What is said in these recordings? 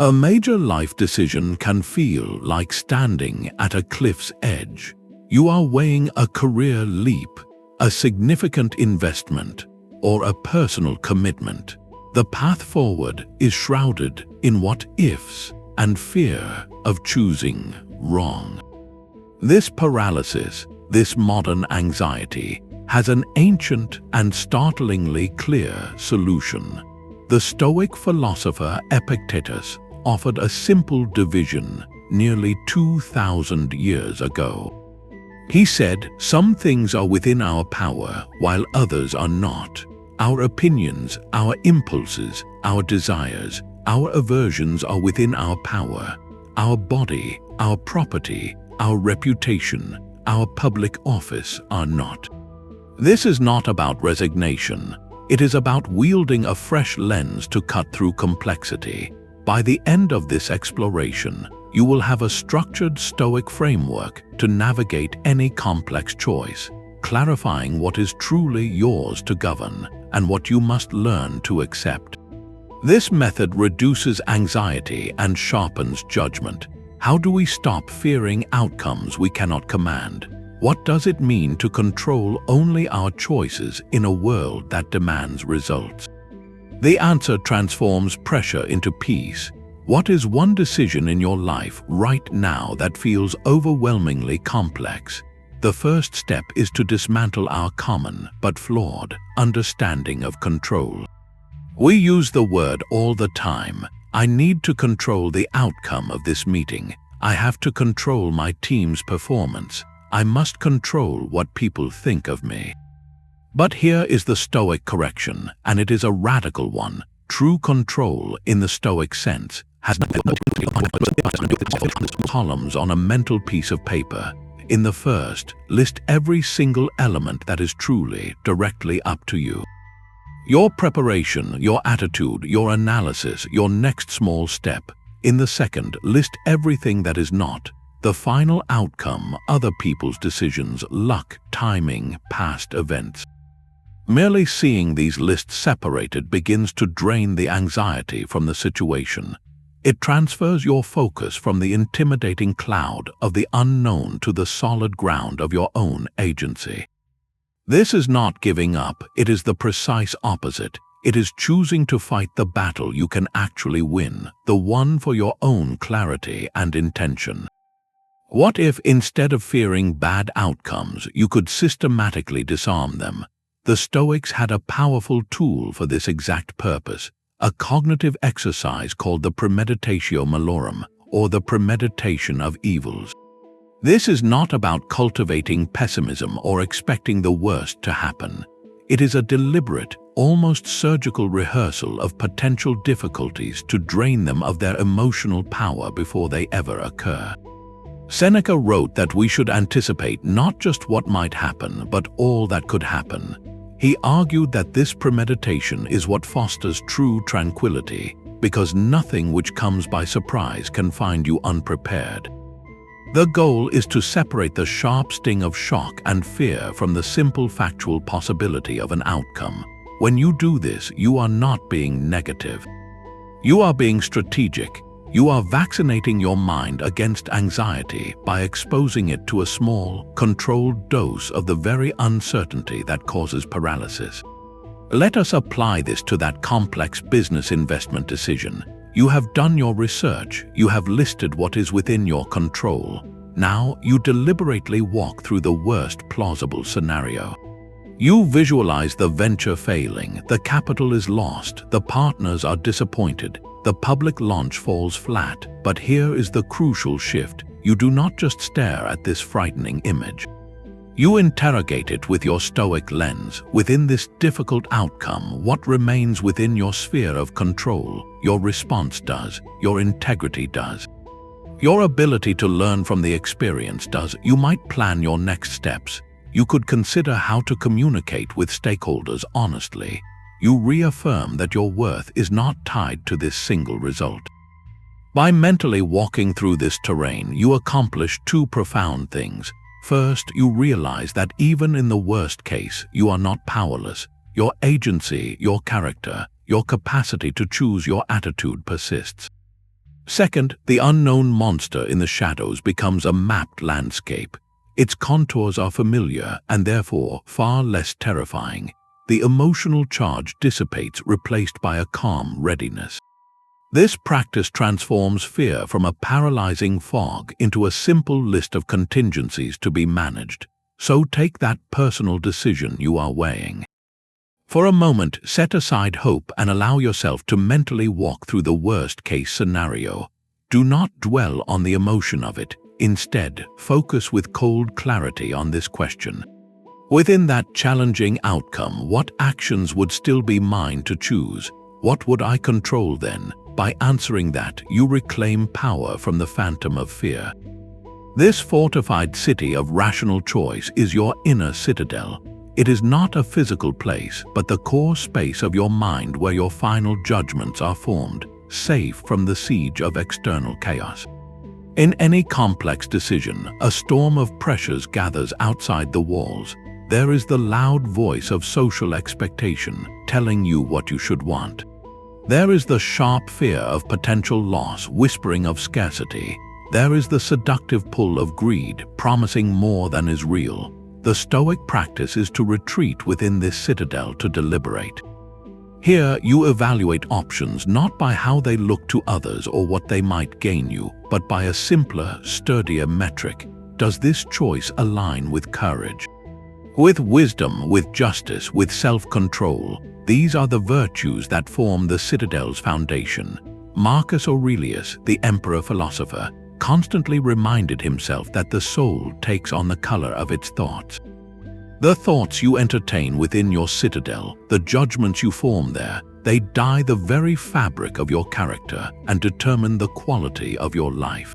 A major life decision can feel like standing at a cliff's edge. You are weighing a career leap, a significant investment, or a personal commitment. The path forward is shrouded in what-ifs and fear of choosing wrong. This paralysis, this modern anxiety, has an ancient and startlingly clear solution. The Stoic philosopher Epictetus offered a simple division nearly 2,000 years ago. He said, "Some things are within our power, while others are not. Our opinions, our impulses, our desires, our aversions are within our power. Our body, our property, our reputation, our public office are not." This is not about resignation. It is about wielding a fresh lens to cut through complexity. By the end of this exploration, you will have a structured Stoic framework to navigate any complex choice, clarifying what is truly yours to govern and what you must learn to accept. This method reduces anxiety and sharpens judgment. How do we stop fearing outcomes we cannot command? What does it mean to control only our choices in a world that demands results? The answer transforms pressure into peace. What is one decision in your life right now that feels overwhelmingly complex? The first step is to dismantle our common but flawed understanding of control. We use the word all the time. I need to control the outcome of this meeting. I have to control my team's performance. I must control what people think of me. But here is the Stoic correction, and it is a radical one. True control, in the Stoic sense, has columns on a mental piece of paper. In the first, list every single element that is truly, directly up to you. Your preparation, your attitude, your analysis, your next small step. In the second, list everything that is not. The final outcome, other people's decisions, luck, timing, past events. Merely seeing these lists separated begins to drain the anxiety from the situation. It transfers your focus from the intimidating cloud of the unknown to the solid ground of your own agency. This is not giving up, it is the precise opposite. It is choosing to fight the battle you can actually win, the one for your own clarity and intention. What if, instead of fearing bad outcomes, you could systematically disarm them? The Stoics had a powerful tool for this exact purpose, a cognitive exercise called the Premeditatio Malorum, or the Premeditation of Evils. This is not about cultivating pessimism or expecting the worst to happen. It is a deliberate, almost surgical rehearsal of potential difficulties to drain them of their emotional power before they ever occur. Seneca wrote that we should anticipate not just what might happen, but all that could happen. He argued that this premeditation is what fosters true tranquility, because nothing which comes by surprise can find you unprepared. The goal is to separate the sharp sting of shock and fear from the simple factual possibility of an outcome. When you do this, you are not being negative. You are being strategic. You are vaccinating your mind against anxiety by exposing it to a small, controlled dose of the very uncertainty that causes paralysis. Let us apply this to that complex business investment decision. You have done your research, you have listed what is within your control. Now you deliberately walk through the worst plausible scenario. You visualize the venture failing, the capital is lost, the partners are disappointed, the public launch falls flat. But here is the crucial shift. You do not just stare at this frightening image. You interrogate it with your Stoic lens. Within this difficult outcome, what remains within your sphere of control? Your response does. Your integrity does. Your ability to learn from the experience does. You might plan your next steps. You could consider how to communicate with stakeholders honestly. You reaffirm that your worth is not tied to this single result. By mentally walking through this terrain, you accomplish two profound things. First, you realize that even in the worst case, you are not powerless. Your agency, your character, your capacity to choose your attitude persists. Second, the unknown monster in the shadows becomes a mapped landscape. Its contours are familiar and therefore far less terrifying. The emotional charge dissipates, replaced by a calm readiness. This practice transforms fear from a paralyzing fog into a simple list of contingencies to be managed. So take that personal decision you are weighing. For a moment, set aside hope and allow yourself to mentally walk through the worst-case scenario. Do not dwell on the emotion of it. Instead, focus with cold clarity on this question. Within that challenging outcome, what actions would still be mine to choose? What would I control then? By answering that, you reclaim power from the phantom of fear. This fortified city of rational choice is your inner citadel. It is not a physical place, but the core space of your mind where your final judgments are formed, safe from the siege of external chaos. In any complex decision, a storm of pressures gathers outside the walls. There is the loud voice of social expectation, telling you what you should want. There is the sharp fear of potential loss, whispering of scarcity. There is the seductive pull of greed, promising more than is real. The Stoic practice is to retreat within this citadel to deliberate. Here, you evaluate options not by how they look to others or what they might gain you, but by a simpler, sturdier metric. Does this choice align with courage? With wisdom, with justice, with self-control? These are the virtues that form the citadel's foundation. Marcus Aurelius, the emperor-philosopher, constantly reminded himself that the soul takes on the color of its thoughts. The thoughts you entertain within your citadel, the judgments you form there, they dye the very fabric of your character and determine the quality of your life.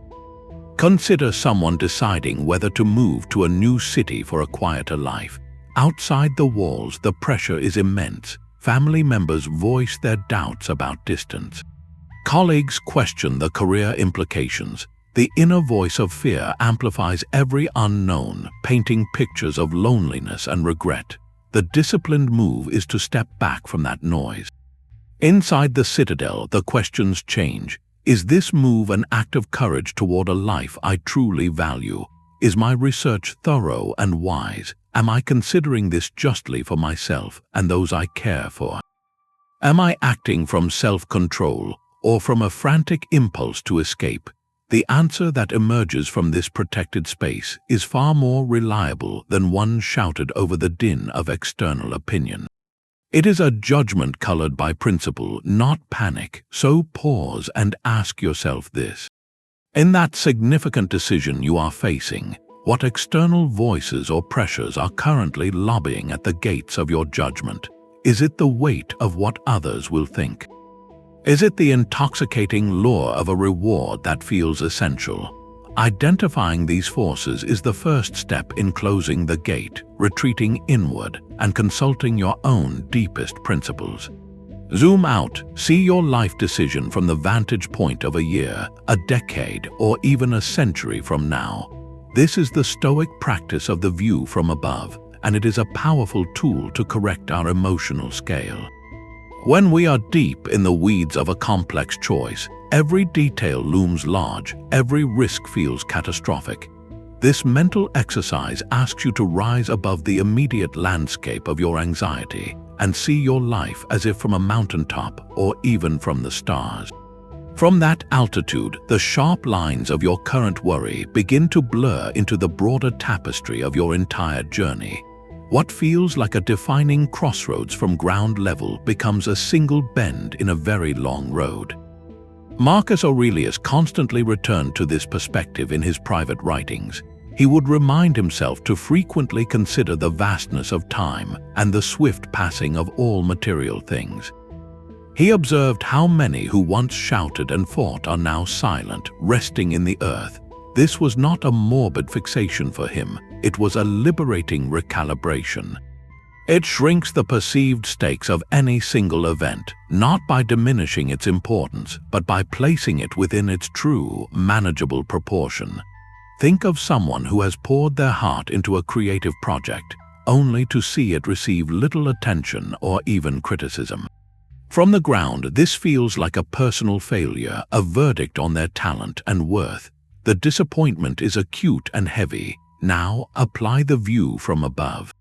Consider someone deciding whether to move to a new city for a quieter life. Outside the walls, the pressure is immense. Family members voice their doubts about distance. Colleagues question the career implications. The inner voice of fear amplifies every unknown, painting pictures of loneliness and regret. The disciplined move is to step back from that noise. Inside the citadel, the questions change. Is this move an act of courage toward a life I truly value? Is my research thorough and wise? Am I considering this justly for myself and those I care for? Am I acting from self-control or from a frantic impulse to escape? The answer that emerges from this protected space is far more reliable than one shouted over the din of external opinion. It is a judgment colored by principle, not panic, so pause and ask yourself this. In that significant decision you are facing, what external voices or pressures are currently lobbying at the gates of your judgment? Is it the weight of what others will think? Is it the intoxicating lure of a reward that feels essential? Identifying these forces is the first step in closing the gate, retreating inward, and consulting your own deepest principles. Zoom out, see your life decision from the vantage point of a year, a decade, or even a century from now. This is the Stoic practice of the view from above, and it is a powerful tool to correct our emotional scale. When we are deep in the weeds of a complex choice, every detail looms large, every risk feels catastrophic. This mental exercise asks you to rise above the immediate landscape of your anxiety and see your life as if from a mountaintop or even from the stars. From that altitude, the sharp lines of your current worry begin to blur into the broader tapestry of your entire journey. What feels like a defining crossroads from ground level becomes a single bend in a very long road. Marcus Aurelius constantly returned to this perspective in his private writings. He would remind himself to frequently consider the vastness of time and the swift passing of all material things. He observed how many who once shouted and fought are now silent, resting in the earth. This was not a morbid fixation for him, it was a liberating recalibration. It shrinks the perceived stakes of any single event, not by diminishing its importance, but by placing it within its true, manageable proportion. Think of someone who has poured their heart into a creative project, only to see it receive little attention or even criticism. From the ground, this feels like a personal failure, a verdict on their talent and worth. The disappointment is acute and heavy. Now, apply the view from above.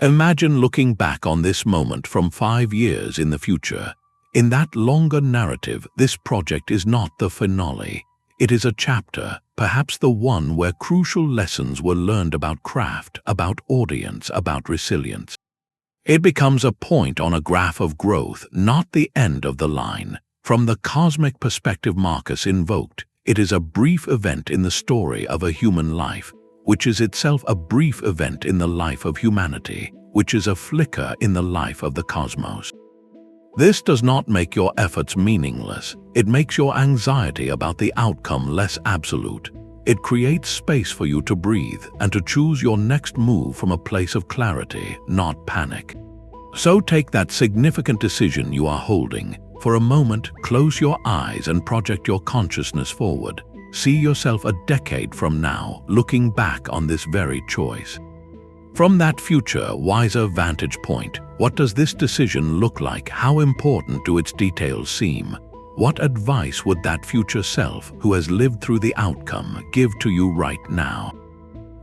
Imagine looking back on this moment from 5 years in the future. In that longer narrative, this project is not the finale. It is a chapter, perhaps the one where crucial lessons were learned about craft, about audience, about resilience. It becomes a point on a graph of growth, not the end of the line. From the cosmic perspective Marcus invoked, it is a brief event in the story of a human life, which is itself a brief event in the life of humanity, which is a flicker in the life of the cosmos. This does not make your efforts meaningless. It makes your anxiety about the outcome less absolute. It creates space for you to breathe and to choose your next move from a place of clarity, not panic. So take that significant decision you are holding. For a moment, close your eyes and project your consciousness forward. See yourself a decade from now, looking back on this very choice. From that future, wiser vantage point, what does this decision look like? How important do its details seem? What advice would that future self, who has lived through the outcome, give to you right now?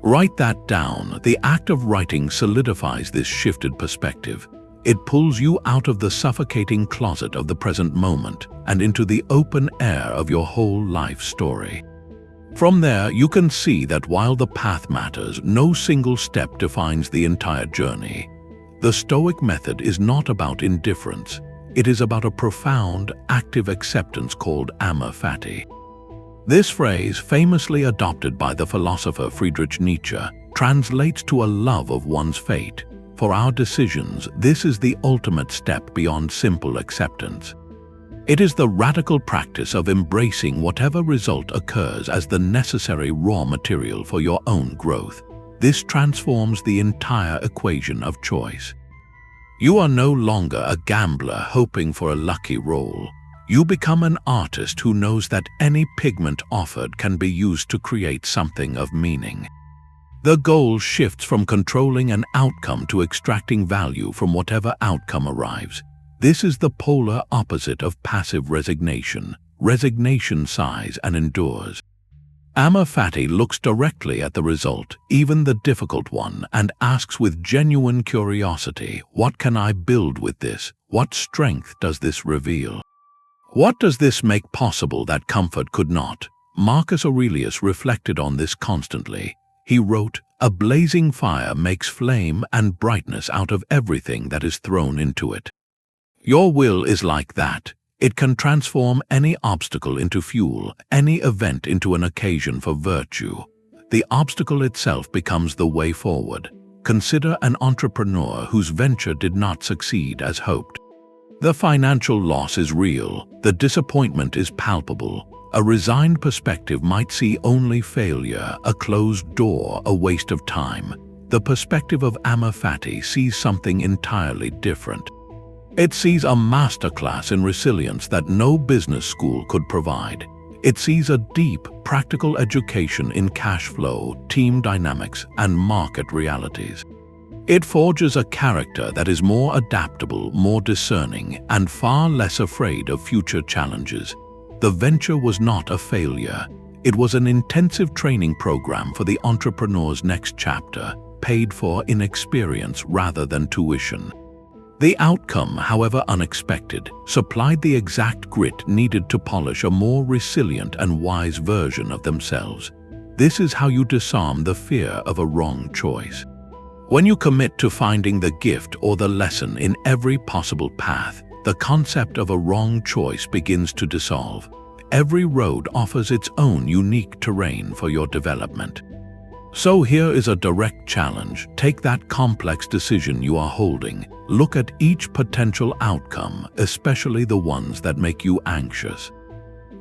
Write that down. The act of writing solidifies this shifted perspective. It pulls you out of the suffocating closet of the present moment and into the open air of your whole life story. From there, you can see that while the path matters, no single step defines the entire journey. The Stoic method is not about indifference. It is about a profound, active acceptance called Amor Fati. This phrase, famously adopted by the philosopher Friedrich Nietzsche, translates to a love of one's fate. For our decisions, this is the ultimate step beyond simple acceptance. It is the radical practice of embracing whatever result occurs as the necessary raw material for your own growth. This transforms the entire equation of choice. You are no longer a gambler hoping for a lucky roll. You become an artist who knows that any pigment offered can be used to create something of meaning. The goal shifts from controlling an outcome to extracting value from whatever outcome arrives. This is the polar opposite of passive resignation. Resignation sighs and endures. Amor Fati looks directly at the result, even the difficult one, and asks with genuine curiosity, what can I build with this? What strength does this reveal? What does this make possible that comfort could not? Marcus Aurelius reflected on this constantly. He wrote, "A blazing fire makes flame and brightness out of everything that is thrown into it." Your will is like that. It can transform any obstacle into fuel, any event into an occasion for virtue. The obstacle itself becomes the way forward. Consider an entrepreneur whose venture did not succeed as hoped. The financial loss is real, the disappointment is palpable. A resigned perspective might see only failure, a closed door, a waste of time. The perspective of Amor Fati sees something entirely different. It sees a masterclass in resilience that no business school could provide. It sees a deep, practical education in cash flow, team dynamics, and market realities. It forges a character that is more adaptable, more discerning, and far less afraid of future challenges. The venture was not a failure. It was an intensive training program for the entrepreneur's next chapter, paid for in experience rather than tuition. The outcome, however unexpected, supplied the exact grit needed to polish a more resilient and wise version of themselves. This is how you disarm the fear of a wrong choice. When you commit to finding the gift or the lesson in every possible path, the concept of a wrong choice begins to dissolve. Every road offers its own unique terrain for your development. So here is a direct challenge. Take that complex decision you are holding. Look at each potential outcome, especially the ones that make you anxious.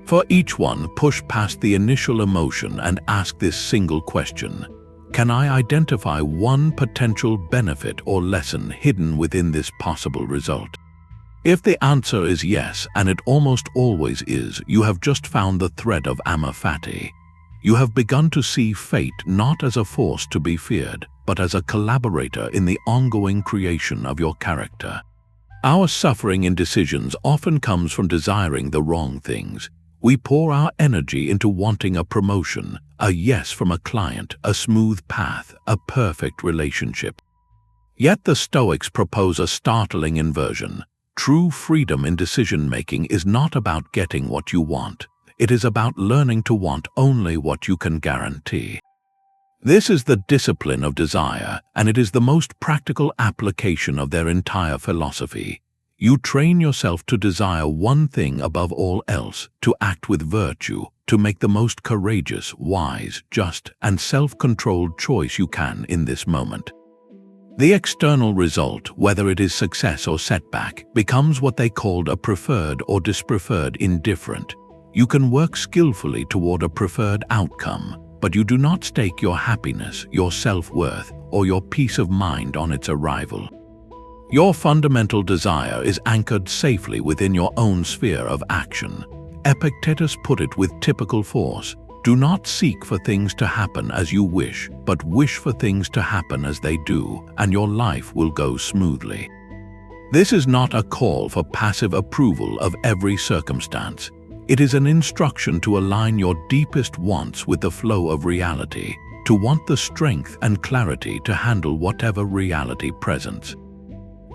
For each one, push past the initial emotion and ask this single question. Can I identify one potential benefit or lesson hidden within this possible result? If the answer is yes, and it almost always is, you have just found the thread of Amor Fati. You have begun to see fate not as a force to be feared, but as a collaborator in the ongoing creation of your character. Our suffering in decisions often comes from desiring the wrong things. We pour our energy into wanting a promotion, a yes from a client, a smooth path, a perfect relationship. Yet the Stoics propose a startling inversion. True freedom in decision-making is not about getting what you want. It is about learning to want only what you can guarantee. This is the discipline of desire, and it is the most practical application of their entire philosophy. You train yourself to desire one thing above all else, to act with virtue, to make the most courageous, wise, just, and self-controlled choice you can in this moment. The external result, whether it is success or setback, becomes what they called a preferred or dispreferred indifferent. You can work skillfully toward a preferred outcome, but you do not stake your happiness, your self-worth, or your peace of mind on its arrival. Your fundamental desire is anchored safely within your own sphere of action. Epictetus put it with typical force: do not seek for things to happen as you wish, but wish for things to happen as they do, and your life will go smoothly. This is not a call for passive approval of every circumstance. It is an instruction to align your deepest wants with the flow of reality, to want the strength and clarity to handle whatever reality presents.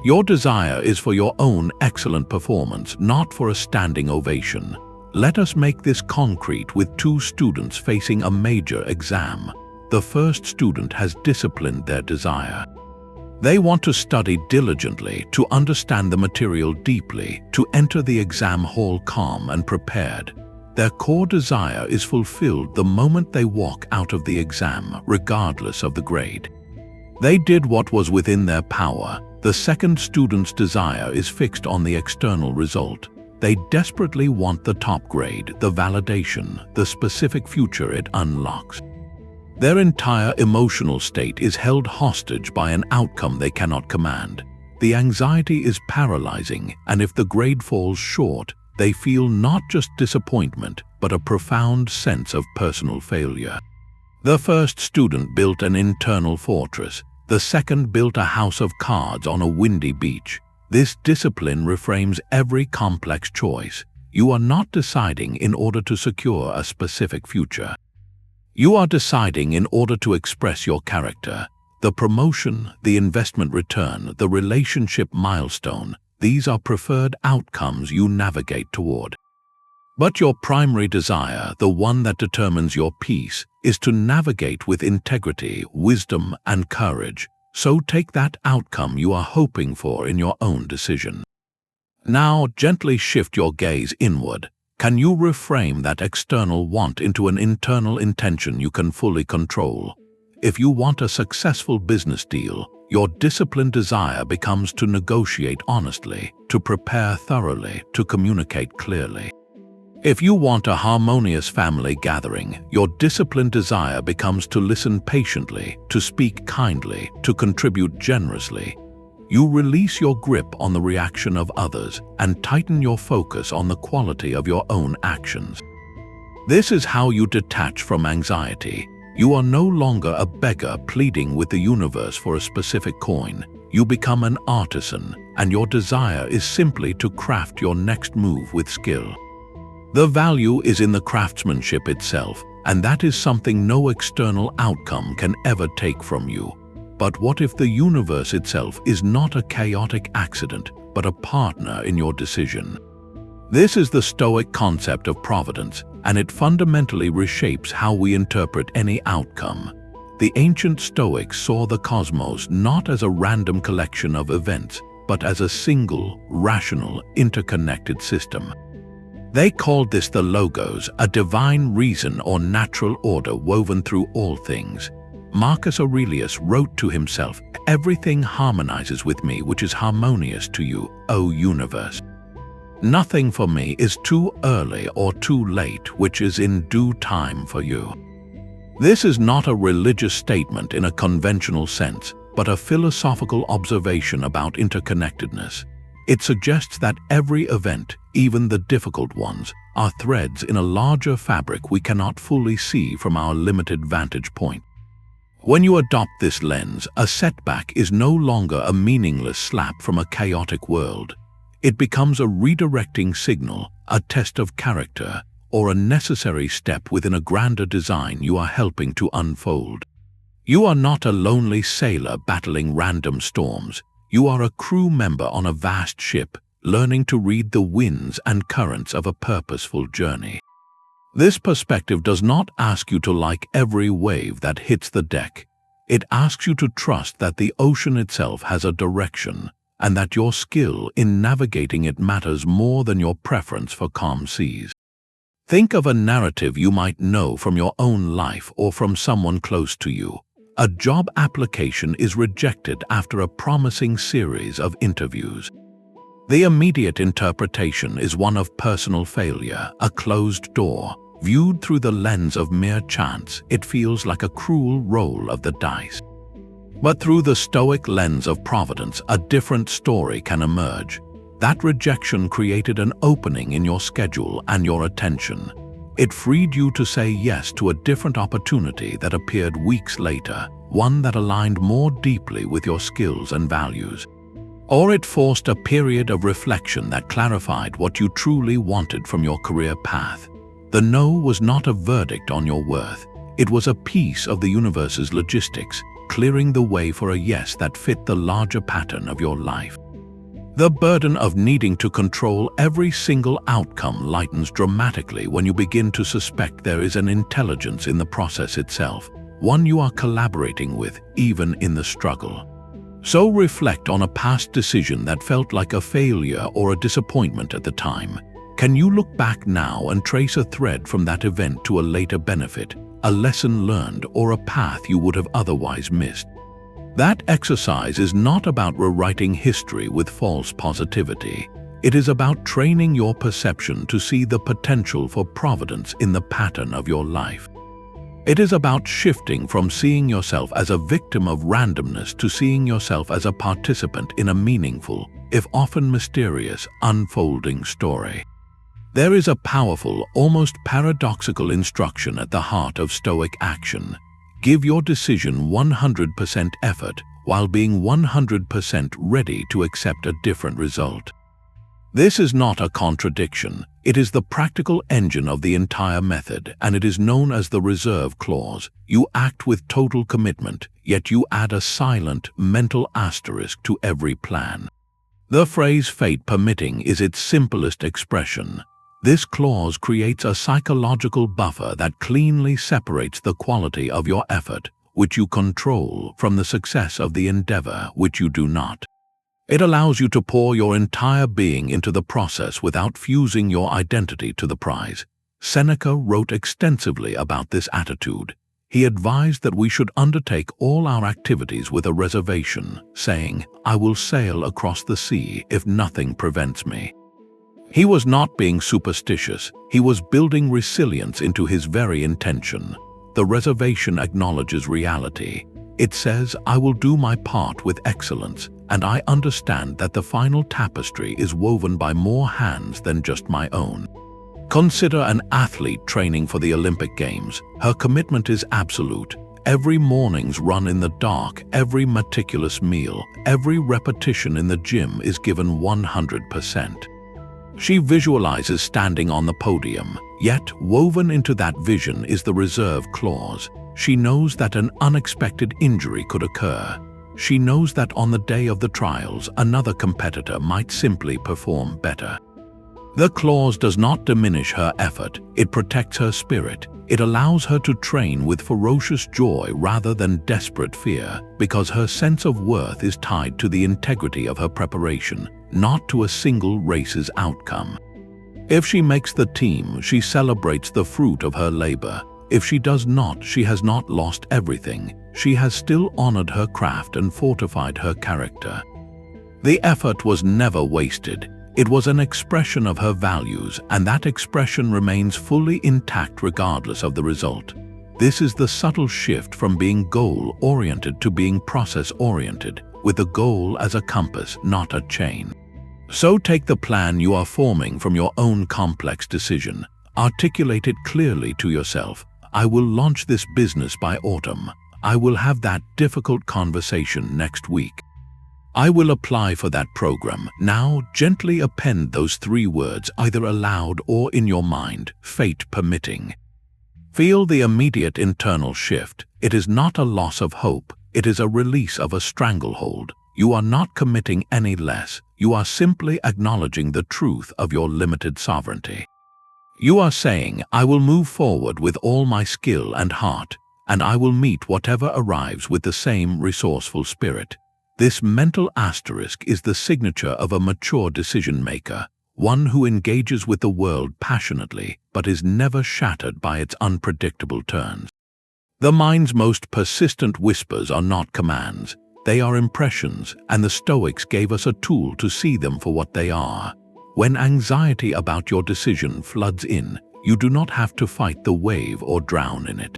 Your desire is for your own excellent performance, not for a standing ovation. Let us make this concrete with two students facing a major exam. The first student has disciplined their desire. They want to study diligently, to understand the material deeply, to enter the exam hall calm and prepared. Their core desire is fulfilled the moment they walk out of the exam, regardless of the grade. They did what was within their power. The second student's desire is fixed on the external result. They desperately want the top grade, the validation, the specific future it unlocks. Their entire emotional state is held hostage by an outcome they cannot command. The anxiety is paralyzing, and if the grade falls short, they feel not just disappointment, but a profound sense of personal failure. The first student built an internal fortress. The second built a house of cards on a windy beach. This discipline reframes every complex choice. You are not deciding in order to secure a specific future. You are deciding in order to express your character. The promotion, the investment return, the relationship milestone, these are preferred outcomes you navigate toward. But your primary desire, the one that determines your peace, is to navigate with integrity, wisdom, and courage. So take that outcome you are hoping for in your own decision. Now gently shift your gaze inward. Can you reframe that external want into an internal intention you can fully control? If you want a successful business deal, your disciplined desire becomes to negotiate honestly, to prepare thoroughly, to communicate clearly. If you want a harmonious family gathering, your disciplined desire becomes to listen patiently, to speak kindly, to contribute generously. You release your grip on the reaction of others and tighten your focus on the quality of your own actions. This is how you detach from anxiety. You are no longer a beggar pleading with the universe for a specific coin. You become an artisan, and your desire is simply to craft your next move with skill. The value is in the craftsmanship itself, and that is something no external outcome can ever take from you. But what if the universe itself is not a chaotic accident, but a partner in your decision? This is the Stoic concept of Providence, and it fundamentally reshapes how we interpret any outcome. The ancient Stoics saw the cosmos not as a random collection of events, but as a single, rational, interconnected system. They called this the logos, a divine reason or natural order woven through all things. Marcus Aurelius wrote to himself, "Everything harmonizes with me which is harmonious to you, O universe. Nothing for me is too early or too late, which is in due time for you." This is not a religious statement in a conventional sense, but a philosophical observation about interconnectedness. It suggests that every event, even the difficult ones, are threads in a larger fabric we cannot fully see from our limited vantage point. When you adopt this lens, a setback is no longer a meaningless slap from a chaotic world. It becomes a redirecting signal, a test of character, or a necessary step within a grander design you are helping to unfold. You are not a lonely sailor battling random storms. You are a crew member on a vast ship, learning to read the winds and currents of a purposeful journey. This perspective does not ask you to like every wave that hits the deck. It asks you to trust that the ocean itself has a direction, and that your skill in navigating it matters more than your preference for calm seas. Think of a narrative you might know from your own life or from someone close to you. A job application is rejected after a promising series of interviews. The immediate interpretation is one of personal failure, a closed door. Viewed through the lens of mere chance, it feels like a cruel roll of the dice. But through the Stoic lens of Providence, a different story can emerge. That rejection created an opening in your schedule and your attention. It freed you to say yes to a different opportunity that appeared weeks later, one that aligned more deeply with your skills and values. Or it forced a period of reflection that clarified what you truly wanted from your career path. The no was not a verdict on your worth. It was a piece of the universe's logistics, clearing the way for a yes that fit the larger pattern of your life. The burden of needing to control every single outcome lightens dramatically when you begin to suspect there is an intelligence in the process itself, one you are collaborating with, even in the struggle. So reflect on a past decision that felt like a failure or a disappointment at the time. Can you look back now and trace a thread from that event to a later benefit, a lesson learned, or a path you would have otherwise missed? That exercise is not about rewriting history with false positivity. It is about training your perception to see the potential for providence in the pattern of your life. It is about shifting from seeing yourself as a victim of randomness to seeing yourself as a participant in a meaningful, if often mysterious, unfolding story. There is a powerful, almost paradoxical instruction at the heart of Stoic action. Give your decision 100% effort while being 100% ready to accept a different result. This is not a contradiction. It is the practical engine of the entire method, and it is known as the reserve clause. You act with total commitment, yet you add a silent, mental asterisk to every plan. The phrase fate permitting is its simplest expression. This clause creates a psychological buffer that cleanly separates the quality of your effort, which you control, from the success of the endeavor, which you do not. It allows you to pour your entire being into the process without fusing your identity to the prize. Seneca wrote extensively about this attitude. He advised that we should undertake all our activities with a reservation, saying, "I will sail across the sea if nothing prevents me." He was not being superstitious. He was building resilience into his very intention. The reservation acknowledges reality. It says, "I will do my part with excellence, and I understand that the final tapestry is woven by more hands than just my own." Consider an athlete training for the Olympic Games. Her commitment is absolute. Every morning's run in the dark, every meticulous meal, every repetition in the gym is given 100%. She visualizes standing on the podium, yet woven into that vision is the reserve clause. She knows that an unexpected injury could occur. She knows that on the day of the trials, another competitor might simply perform better. The clause does not diminish her effort, it protects her spirit. It allows her to train with ferocious joy rather than desperate fear, because her sense of worth is tied to the integrity of her preparation, not to a single race's outcome. If she makes the team, she celebrates the fruit of her labor. If she does not, she has not lost everything. She has still honored her craft and fortified her character. The effort was never wasted. It was an expression of her values, and that expression remains fully intact regardless of the result. This is the subtle shift from being goal-oriented to being process-oriented, with the goal as a compass, not a chain. So take the plan you are forming from your own complex decision. Articulate it clearly to yourself. I will launch this business by autumn. I will have that difficult conversation next week. I will apply for that program. Now gently append those 3 words either aloud or in your mind, fate permitting. Feel the immediate internal shift. It is not a loss of hope. It is a release of a stranglehold. You are not committing any less. You are simply acknowledging the truth of your limited sovereignty. You are saying, I will move forward with all my skill and heart, and I will meet whatever arrives with the same resourceful spirit. This mental asterisk is the signature of a mature decision-maker, one who engages with the world passionately but is never shattered by its unpredictable turns. The mind's most persistent whispers are not commands. They are impressions, and the Stoics gave us a tool to see them for what they are. When anxiety about your decision floods in, you do not have to fight the wave or drown in it.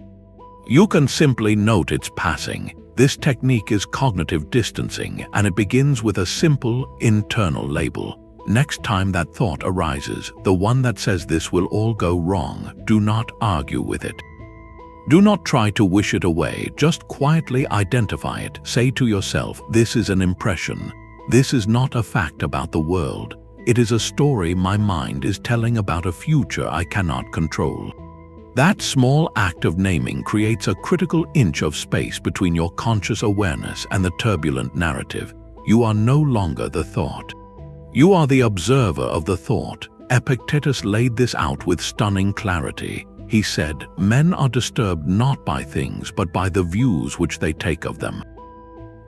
You can simply note its passing. This technique is cognitive distancing, and it begins with a simple, internal label. Next time that thought arises, the one that says this will all go wrong, do not argue with it. Do not try to wish it away, just quietly identify it. Say to yourself, this is an impression. This is not a fact about the world. It is a story my mind is telling about a future I cannot control. That small act of naming creates a critical inch of space between your conscious awareness and the turbulent narrative. You are no longer the thought. You are the observer of the thought. Epictetus laid this out with stunning clarity. He said, men are disturbed not by things but by the views which they take of them.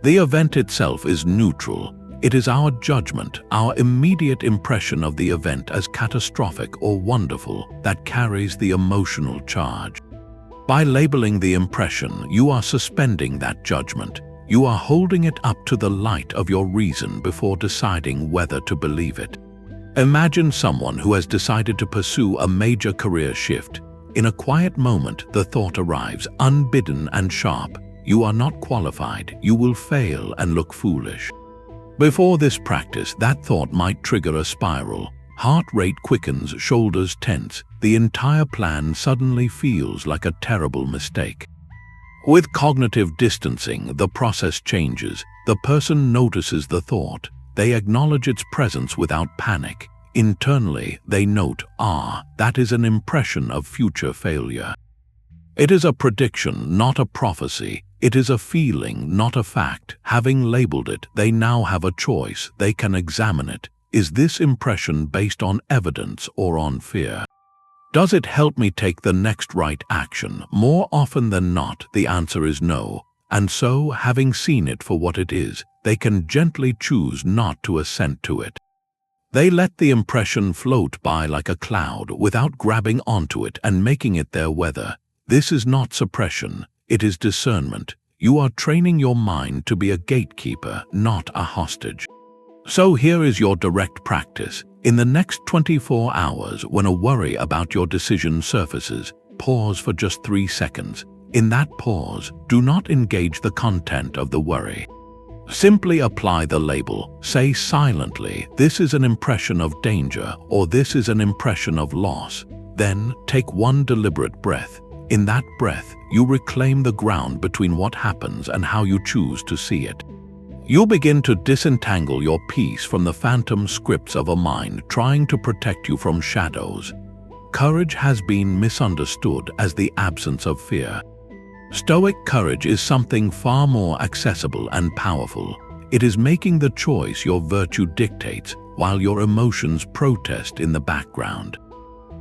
The event itself is neutral. It is our judgment, our immediate impression of the event as catastrophic or wonderful, that carries the emotional charge. By labeling the impression, you are suspending that judgment. You are holding it up to the light of your reason before deciding whether to believe it. Imagine someone who has decided to pursue a major career shift. In a quiet moment, the thought arrives, unbidden and sharp. You are not qualified. You will fail and look foolish. Before this practice, that thought might trigger a spiral. Heart rate quickens, shoulders tense. The entire plan suddenly feels like a terrible mistake. With cognitive distancing, the process changes. The person notices the thought. They acknowledge its presence without panic. Internally, they note, that is an impression of future failure. It is a prediction, not a prophecy. It is a feeling, not a fact. Having labeled it, they now have a choice. They can examine it. Is this impression based on evidence or on fear? Does it help me take the next right action? More often than not, the answer is no. And so, having seen it for what it is, they can gently choose not to assent to it. They let the impression float by like a cloud without grabbing onto it and making it their weather. This is not suppression. It is discernment. You are training your mind to be a gatekeeper, not a hostage. So here is your direct practice. In the next 24 hours, when a worry about your decision surfaces, pause for just 3 seconds. In that pause, do not engage the content of the worry. Simply apply the label. Say silently, this is an impression of danger, or this is an impression of loss. Then take one deliberate breath. In that breath, you reclaim the ground between what happens and how you choose to see it. You begin to disentangle your peace from the phantom scripts of a mind trying to protect you from shadows. Courage has been misunderstood as the absence of fear. Stoic courage is something far more accessible and powerful. It is making the choice your virtue dictates while your emotions protest in the background.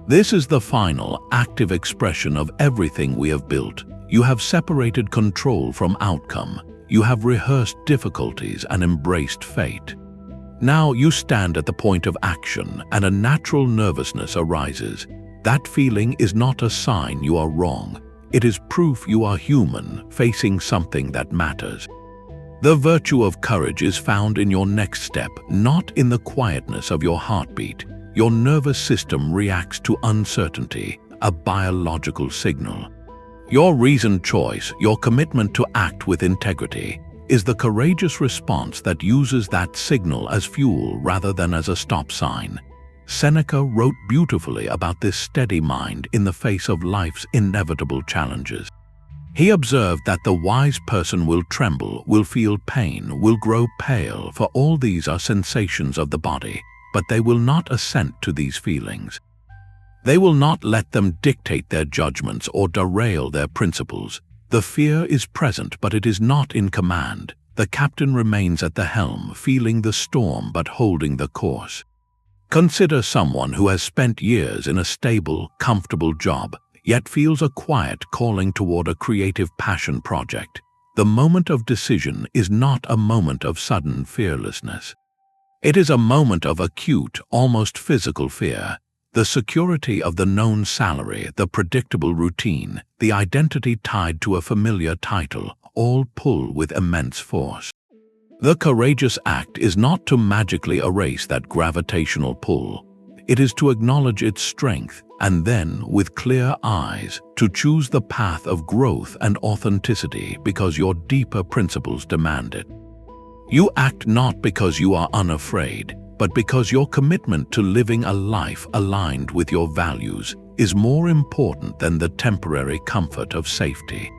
This is the final, active expression of everything we have built. You have separated control from outcome. You have rehearsed difficulties and embraced fate. Now you stand at the point of action, and a natural nervousness arises. That feeling is not a sign you are wrong. It is proof you are human, facing something that matters. The virtue of courage is found in your next step, not in the quietness of your heartbeat. Your nervous system reacts to uncertainty, a biological signal. Your reasoned choice, your commitment to act with integrity, is the courageous response that uses that signal as fuel rather than as a stop sign. Seneca wrote beautifully about this steady mind in the face of life's inevitable challenges. He observed that the wise person will tremble, will feel pain, will grow pale, for all these are sensations of the body, but they will not assent to these feelings. They will not let them dictate their judgments or derail their principles. The fear is present, but it is not in command. The captain remains at the helm, feeling the storm but holding the course. Consider someone who has spent years in a stable, comfortable job, yet feels a quiet calling toward a creative passion project. The moment of decision is not a moment of sudden fearlessness. It is a moment of acute, almost physical fear. The security of the known salary, the predictable routine, the identity tied to a familiar title, all pull with immense force. The courageous act is not to magically erase that gravitational pull. It is to acknowledge its strength and then, with clear eyes, to choose the path of growth and authenticity because your deeper principles demand it. You act not because you are unafraid, but because your commitment to living a life aligned with your values is more important than the temporary comfort of safety.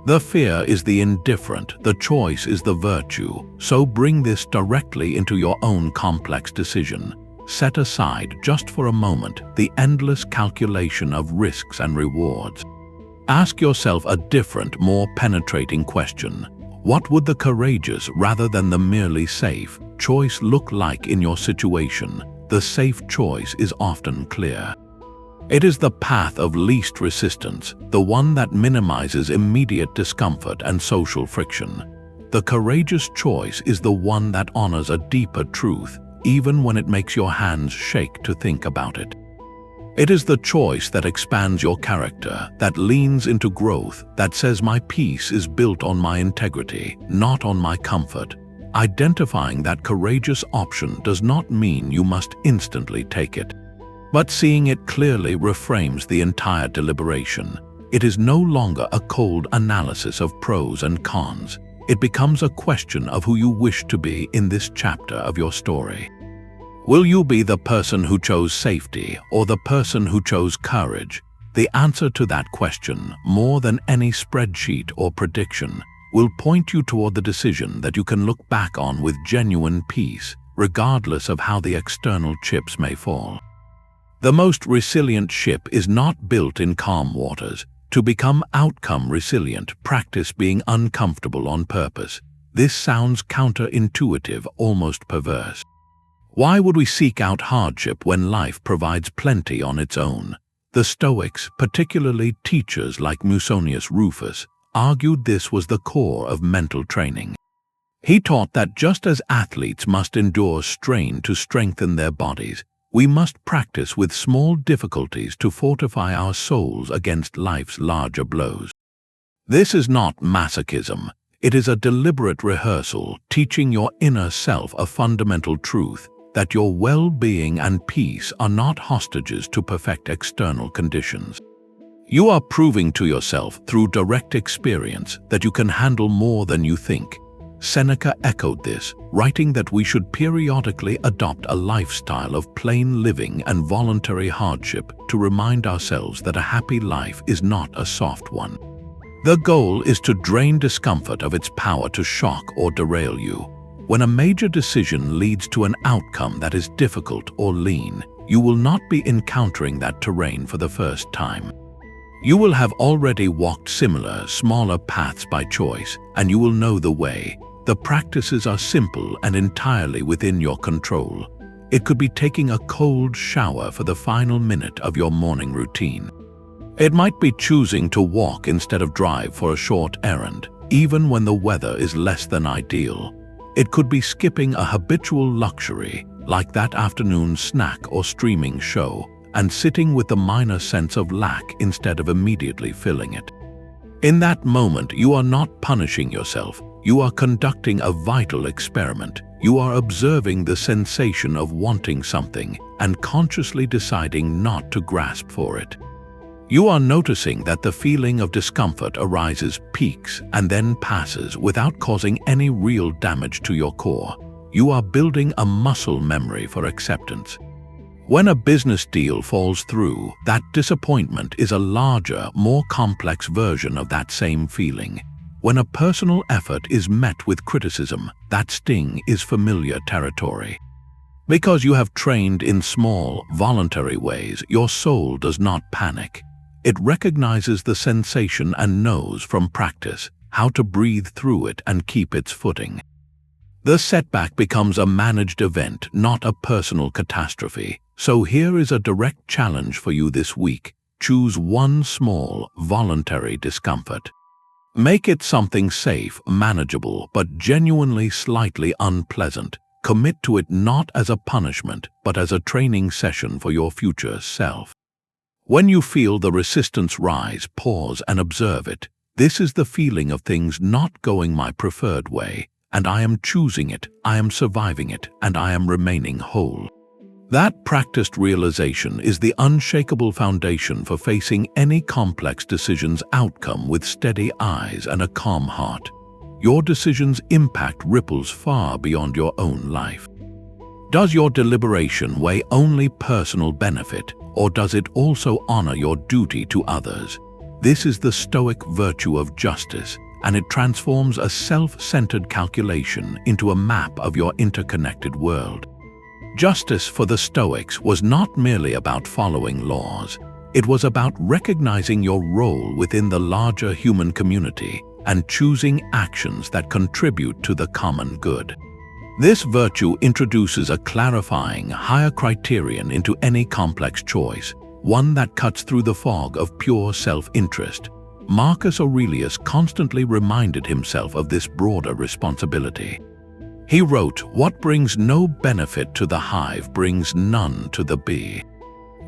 The fear is the indifferent, the choice is the virtue, so bring this directly into your own complex decision. Set aside, just for a moment, the endless calculation of risks and rewards. Ask yourself a different, more penetrating question. What would the courageous, rather than the merely safe, choice look like in your situation? The safe choice is often clear. It is the path of least resistance, the one that minimizes immediate discomfort and social friction. The courageous choice is the one that honors a deeper truth, even when it makes your hands shake to think about it. It is the choice that expands your character, that leans into growth, that says my peace is built on my integrity, not on my comfort. Identifying that courageous option does not mean you must instantly take it. But seeing it clearly reframes the entire deliberation. It is no longer a cold analysis of pros and cons. It becomes a question of who you wish to be in this chapter of your story. Will you be the person who chose safety or the person who chose courage? The answer to that question, more than any spreadsheet or prediction, will point you toward the decision that you can look back on with genuine peace, regardless of how the external chips may fall. The most resilient ship is not built in calm waters. To become outcome resilient, practice being uncomfortable on purpose. This sounds counterintuitive, almost perverse. Why would we seek out hardship when life provides plenty on its own? The Stoics, particularly teachers like Musonius Rufus, argued this was the core of mental training. He taught that just as athletes must endure strain to strengthen their bodies, we must practice with small difficulties to fortify our souls against life's larger blows. This is not masochism. It is a deliberate rehearsal, teaching your inner self a fundamental truth, that your well-being and peace are not hostages to perfect external conditions. You are proving to yourself through direct experience that you can handle more than you think. Seneca echoed this, writing that we should periodically adopt a lifestyle of plain living and voluntary hardship to remind ourselves that a happy life is not a soft one. The goal is to drain discomfort of its power to shock or derail you. When a major decision leads to an outcome that is difficult or lean, you will not be encountering that terrain for the first time. You will have already walked similar, smaller paths by choice, and you will know the way. The practices are simple and entirely within your control. It could be taking a cold shower for the final minute of your morning routine. It might be choosing to walk instead of drive for a short errand, even when the weather is less than ideal. It could be skipping a habitual luxury, like that afternoon snack or streaming show, and sitting with the minor sense of lack instead of immediately filling it. In that moment, you are not punishing yourself. You are conducting a vital experiment. You are observing the sensation of wanting something and consciously deciding not to grasp for it. You are noticing that the feeling of discomfort arises, peaks, and then passes without causing any real damage to your core. You are building a muscle memory for acceptance. When a business deal falls through, that disappointment is a larger, more complex version of that same feeling. When a personal effort is met with criticism, that sting is familiar territory. Because you have trained in small, voluntary ways, your soul does not panic. It recognizes the sensation and knows from practice how to breathe through it and keep its footing. The setback becomes a managed event, not a personal catastrophe. So here is a direct challenge for you this week. Choose one small, voluntary discomfort. Make it something safe, manageable, but genuinely slightly unpleasant. Commit to it not as a punishment, but as a training session for your future self. When you feel the resistance rise, pause and observe it. This is the feeling of things not going my preferred way, and I am choosing it, I am surviving it, and I am remaining whole. That practiced realization is the unshakable foundation for facing any complex decision's outcome with steady eyes and a calm heart. Your decision's impact ripples far beyond your own life. Does your deliberation weigh only personal benefit, or does it also honor your duty to others? This is the Stoic virtue of justice, and it transforms a self-centered calculation into a map of your interconnected world. Justice for the Stoics was not merely about following laws. It was about recognizing your role within the larger human community and choosing actions that contribute to the common good. This virtue introduces a clarifying, higher criterion into any complex choice, one that cuts through the fog of pure self-interest. Marcus Aurelius constantly reminded himself of this broader responsibility. He wrote, "What brings no benefit to the hive brings none to the bee."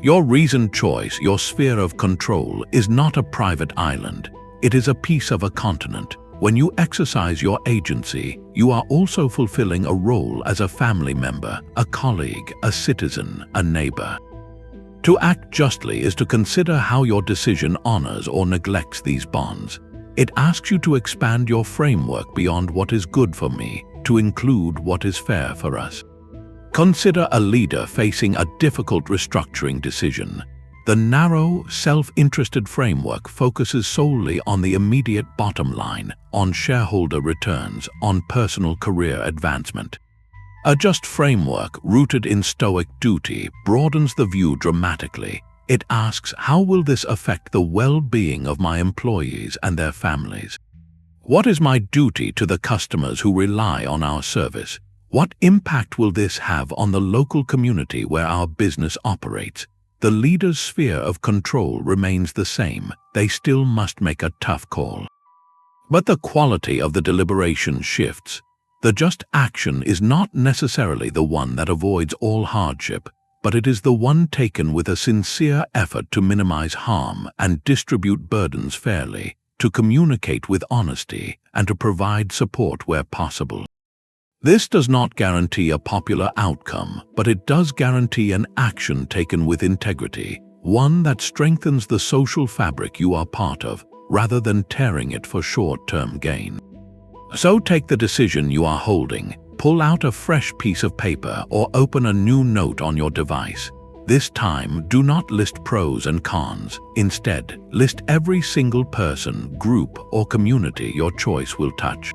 Your reasoned choice, your sphere of control, is not a private island. It is a piece of a continent. When you exercise your agency, you are also fulfilling a role as a family member, a colleague, a citizen, a neighbor. To act justly is to consider how your decision honors or neglects these bonds. It asks you to expand your framework beyond what is good for me, to include what is fair for us. Consider a leader facing a difficult restructuring decision. The narrow, self-interested framework focuses solely on the immediate bottom line, on shareholder returns, on personal career advancement. A just framework rooted in Stoic duty broadens the view dramatically. It asks, how will this affect the well-being of my employees and their families? What is my duty to the customers who rely on our service? What impact will this have on the local community where our business operates? The leader's sphere of control remains the same. They still must make a tough call. But the quality of the deliberation shifts. The just action is not necessarily the one that avoids all hardship, but it is the one taken with a sincere effort to minimize harm and distribute burdens fairly, to communicate with honesty, and to provide support where possible. This does not guarantee a popular outcome, but it does guarantee an action taken with integrity, one that strengthens the social fabric you are part of, rather than tearing it for short-term gain. So take the decision you are holding, pull out a fresh piece of paper or open a new note on your device. This time, do not list pros and cons. Instead, list every single person, group, or community your choice will touch.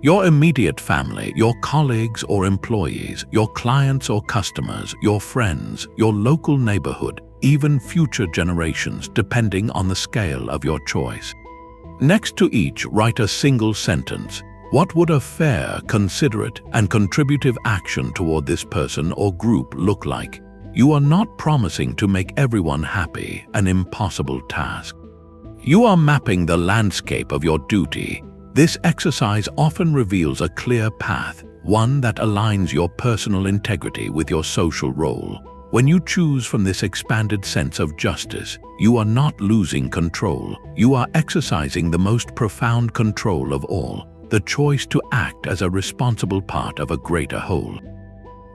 Your immediate family, your colleagues or employees, your clients or customers, your friends, your local neighborhood, even future generations, depending on the scale of your choice. Next to each, write a single sentence. What would a fair, considerate, and contributive action toward this person or group look like? You are not promising to make everyone happy, an impossible task. You are mapping the landscape of your duty. This exercise often reveals a clear path, one that aligns your personal integrity with your social role. When you choose from this expanded sense of justice, you are not losing control. You are exercising the most profound control of all, the choice to act as a responsible part of a greater whole.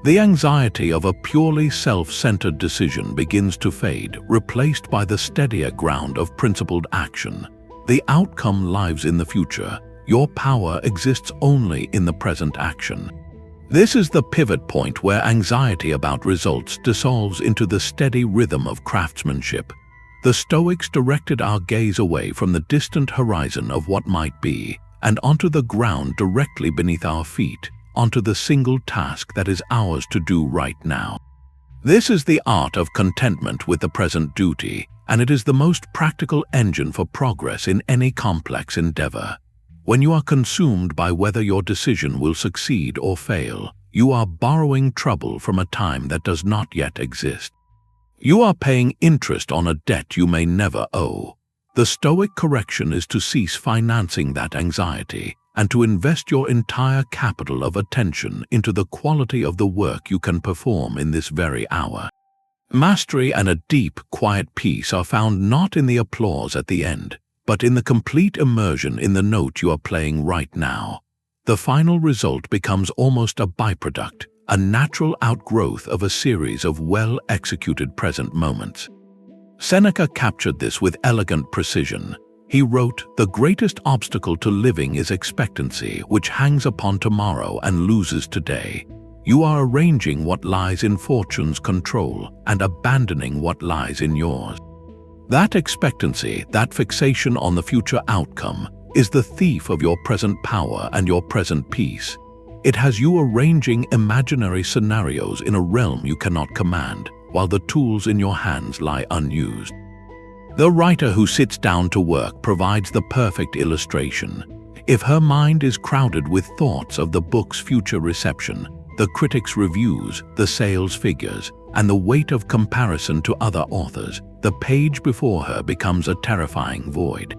The anxiety of a purely self-centered decision begins to fade, replaced by the steadier ground of principled action. The outcome lies in the future. Your power exists only in the present action. This is the pivot point where anxiety about results dissolves into the steady rhythm of craftsmanship. The Stoics directed our gaze away from the distant horizon of what might be, and onto the ground directly beneath our feet, onto the single task that is ours to do right now. This is the art of contentment with the present duty, and it is the most practical engine for progress in any complex endeavor. When you are consumed by whether your decision will succeed or fail, you are borrowing trouble from a time that does not yet exist. You are paying interest on a debt you may never owe. The Stoic correction is to cease financing that anxiety and to invest your entire capital of attention into the quality of the work you can perform in this very hour. Mastery and a deep, quiet peace are found not in the applause at the end, but in the complete immersion in the note you are playing right now. The final result becomes almost a byproduct, a natural outgrowth of a series of well-executed present moments. Seneca captured this with elegant precision. He wrote, "The greatest obstacle to living is expectancy, which hangs upon tomorrow and loses today. You are arranging what lies in fortune's control and abandoning what lies in yours." That expectancy, that fixation on the future outcome, is the thief of your present power and your present peace. It has you arranging imaginary scenarios in a realm you cannot command, while the tools in your hands lie unused. The writer who sits down to work provides the perfect illustration. If her mind is crowded with thoughts of the book's future reception, the critics' reviews, the sales figures, and the weight of comparison to other authors, the page before her becomes a terrifying void.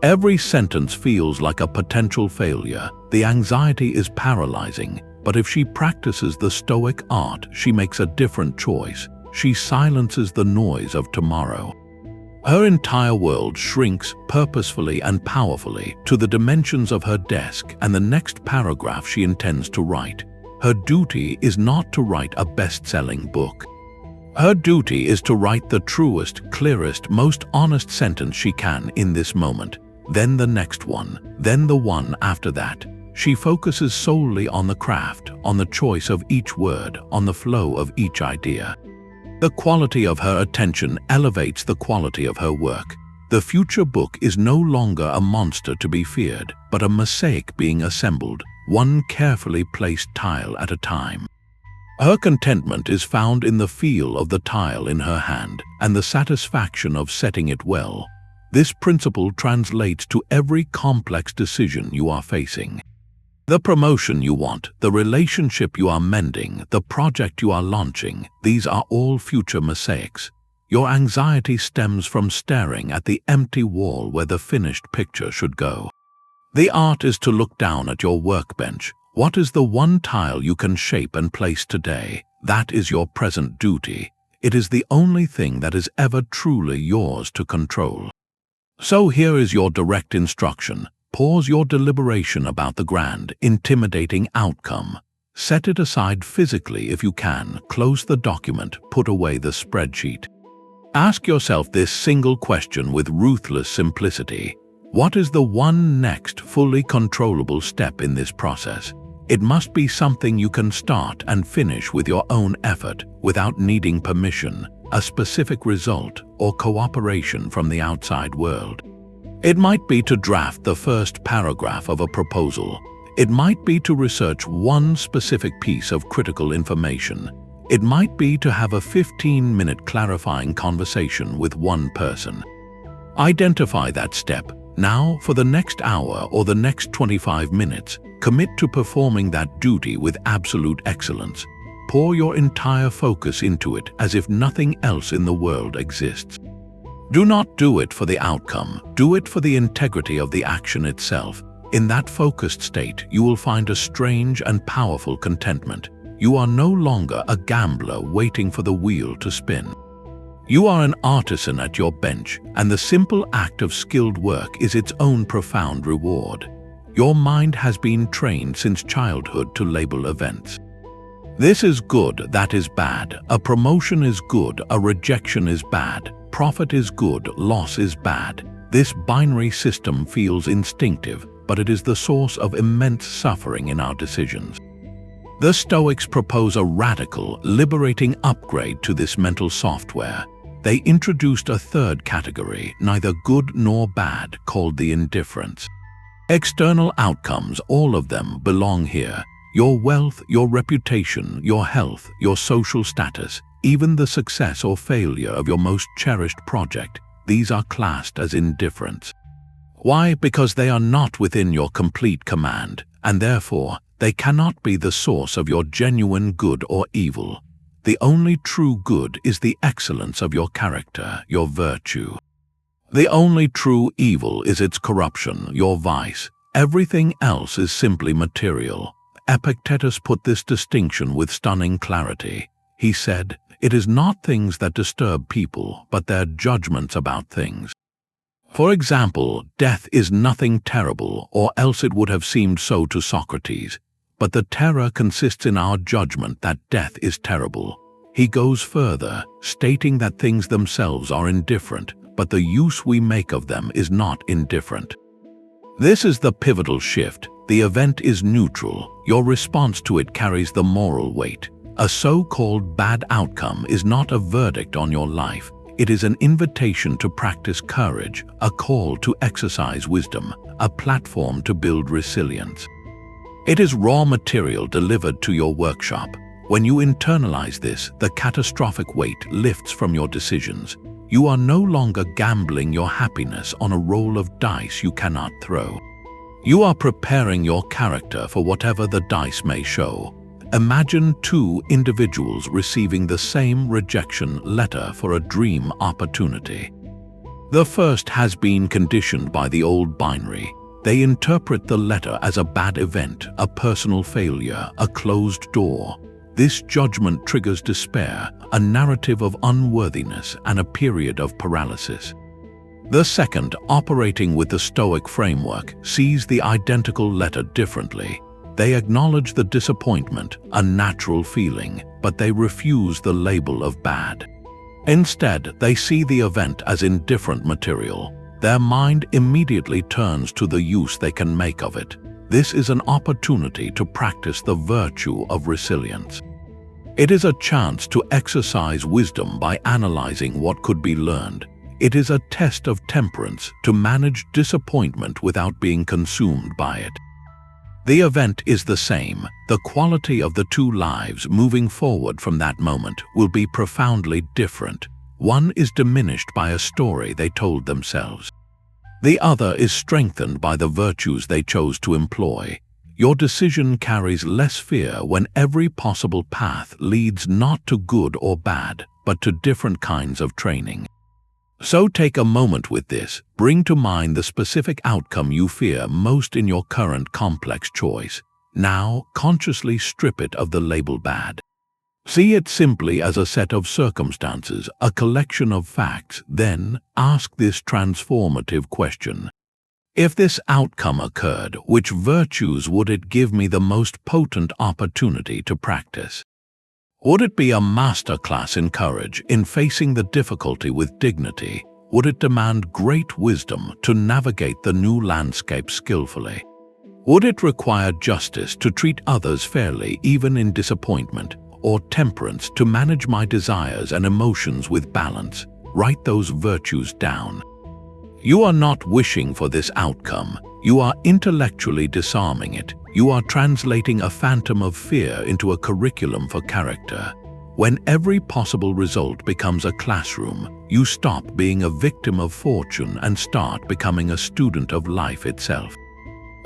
Every sentence feels like a potential failure. The anxiety is paralyzing, but if she practices the Stoic art, she makes a different choice. She silences the noise of tomorrow. Her entire world shrinks purposefully and powerfully to the dimensions of her desk and the next paragraph she intends to write. Her duty is not to write a best-selling book. Her duty is to write the truest, clearest, most honest sentence she can in this moment, then the next one, then the one after that. She focuses solely on the craft, on the choice of each word, on the flow of each idea. The quality of her attention elevates the quality of her work. The future book is no longer a monster to be feared, but a mosaic being assembled, one carefully placed tile at a time. Her contentment is found in the feel of the tile in her hand and the satisfaction of setting it well. This principle translates to every complex decision you are facing. The promotion you want, the relationship you are mending, the project you are launching, these are all future mosaics. Your anxiety stems from staring at the empty wall where the finished picture should go. The art is to look down at your workbench. What is the one tile you can shape and place today? That is your present duty. It is the only thing that is ever truly yours to control. So here is your direct instruction. Pause your deliberation about the grand, intimidating outcome. Set it aside physically if you can. Close the document, put away the spreadsheet. Ask yourself this single question with ruthless simplicity. What is the one next fully controllable step in this process? It must be something you can start and finish with your own effort, without needing permission, a specific result, or cooperation from the outside world. It might be to draft the first paragraph of a proposal. It might be to research one specific piece of critical information. It might be to have a 15-minute clarifying conversation with one person. Identify that step. Now, for the next hour or the next 25 minutes, commit to performing that duty with absolute excellence. Pour your entire focus into it as if nothing else in the world exists. Do not do it for the outcome. Do it for the integrity of the action itself. In that focused state, you will find a strange and powerful contentment. You are no longer a gambler waiting for the wheel to spin. You are an artisan at your bench, and the simple act of skilled work is its own profound reward. Your mind has been trained since childhood to label events. This is good, that is bad. A promotion is good, a rejection is bad. Profit is good, loss is bad. This binary system feels instinctive, but it is the source of immense suffering in our decisions. The Stoics propose a radical, liberating upgrade to this mental software. They introduced a third category, neither good nor bad, called the indifferents. External outcomes, all of them, belong here. Your wealth, your reputation, your health, your social status, even the success or failure of your most cherished project, these are classed as indifferents. Why? Because they are not within your complete command, and therefore, they cannot be the source of your genuine good or evil. The only true good is the excellence of your character, your virtue. The only true evil is its corruption, your vice. Everything else is simply material. Epictetus put this distinction with stunning clarity. He said, "It is not things that disturb people, but their judgments about things." For example, death is nothing terrible, or else it would have seemed so to Socrates. But the terror consists in our judgment that death is terrible. He goes further, stating that things themselves are indifferent, but the use we make of them is not indifferent. This is the pivotal shift. The event is neutral. Your response to it carries the moral weight. A so-called bad outcome is not a verdict on your life. It is an invitation to practice courage, a call to exercise wisdom, a platform to build resilience. It is raw material delivered to your workshop. When you internalize this, the catastrophic weight lifts from your decisions. You are no longer gambling your happiness on a roll of dice you cannot throw. You are preparing your character for whatever the dice may show. Imagine two individuals receiving the same rejection letter for a dream opportunity. The first has been conditioned by the old binary. They interpret the letter as a bad event, a personal failure, a closed door. This judgment triggers despair, a narrative of unworthiness, and a period of paralysis. The second, operating with the Stoic framework, sees the identical letter differently. They acknowledge the disappointment, a natural feeling, but they refuse the label of bad. Instead, they see the event as indifferent material. Their mind immediately turns to the use they can make of it. This is an opportunity to practice the virtue of resilience. It is a chance to exercise wisdom by analyzing what could be learned. It is a test of temperance to manage disappointment without being consumed by it. The event is the same. The quality of the two lives moving forward from that moment will be profoundly different. One is diminished by a story they told themselves. The other is strengthened by the virtues they chose to employ. Your decision carries less fear when every possible path leads not to good or bad, but to different kinds of training. So take a moment with this. Bring to mind the specific outcome you fear most in your current complex choice. Now, consciously strip it of the label bad. See it simply as a set of circumstances, a collection of facts. Then, ask this transformative question. If this outcome occurred, which virtues would it give me the most potent opportunity to practice? Would it be a masterclass in courage, in facing the difficulty with dignity? Would it demand great wisdom to navigate the new landscape skillfully? Would it require justice to treat others fairly even in disappointment, or temperance to manage my desires and emotions with balance? Write those virtues down. You are not wishing for this outcome. You are intellectually disarming it. You are translating a phantom of fear into a curriculum for character. When every possible result becomes a classroom, you stop being a victim of fortune and start becoming a student of life itself.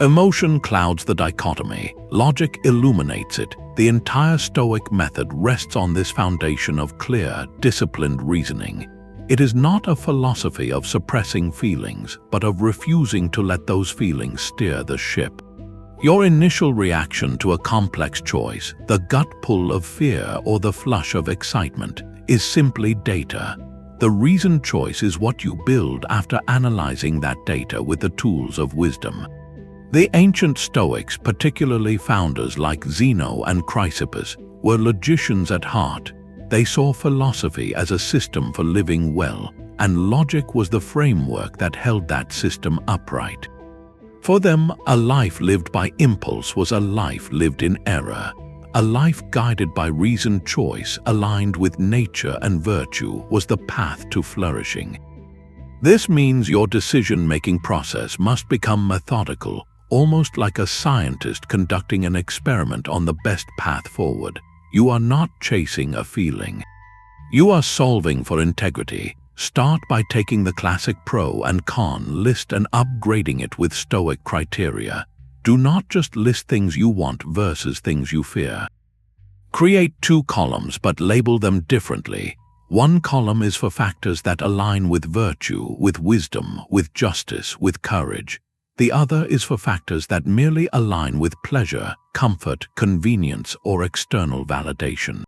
Emotion clouds the dichotomy. Logic illuminates it. The entire Stoic method rests on this foundation of clear, disciplined reasoning. It is not a philosophy of suppressing feelings, but of refusing to let those feelings steer the ship. Your initial reaction to a complex choice, the gut pull of fear or the flush of excitement, is simply data. The reasoned choice is what you build after analyzing that data with the tools of wisdom. The ancient Stoics, particularly founders like Zeno and Chrysippus, were logicians at heart. They saw philosophy as a system for living well, and logic was the framework that held that system upright. For them, a life lived by impulse was a life lived in error. A life guided by reasoned choice, aligned with nature and virtue, was the path to flourishing. This means your decision-making process must become methodical, almost like a scientist conducting an experiment on the best path forward. You are not chasing a feeling. You are solving for integrity. Start by taking the classic pro and con list and upgrading it with Stoic criteria. Do not just list things you want versus things you fear. Create 2 columns but label them differently. One column is for factors that align with virtue, with wisdom, with justice, with courage. The other is for factors that merely align with pleasure, comfort, convenience, or external validation.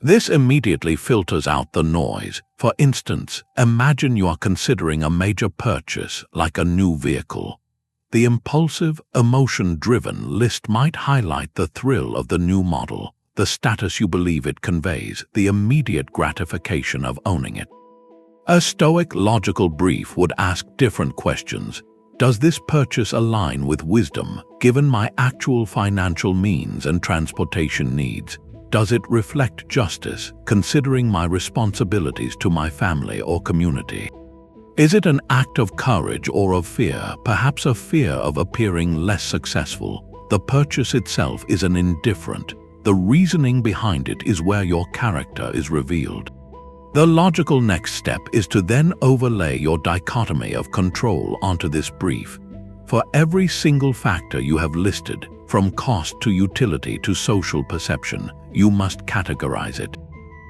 This immediately filters out the noise. For instance, imagine you are considering a major purchase, like a new vehicle. The impulsive, emotion-driven list might highlight the thrill of the new model, the status you believe it conveys, the immediate gratification of owning it. A Stoic logical brief would ask different questions. Does this purchase align with wisdom, given my actual financial means and transportation needs? Does it reflect justice, considering my responsibilities to my family or community? Is it an act of courage or of fear, perhaps a fear of appearing less successful? The purchase itself is an indifferent. The reasoning behind it is where your character is revealed. The logical next step is to then overlay your dichotomy of control onto this brief. For every single factor you have listed, from cost to utility to social perception, you must categorize it.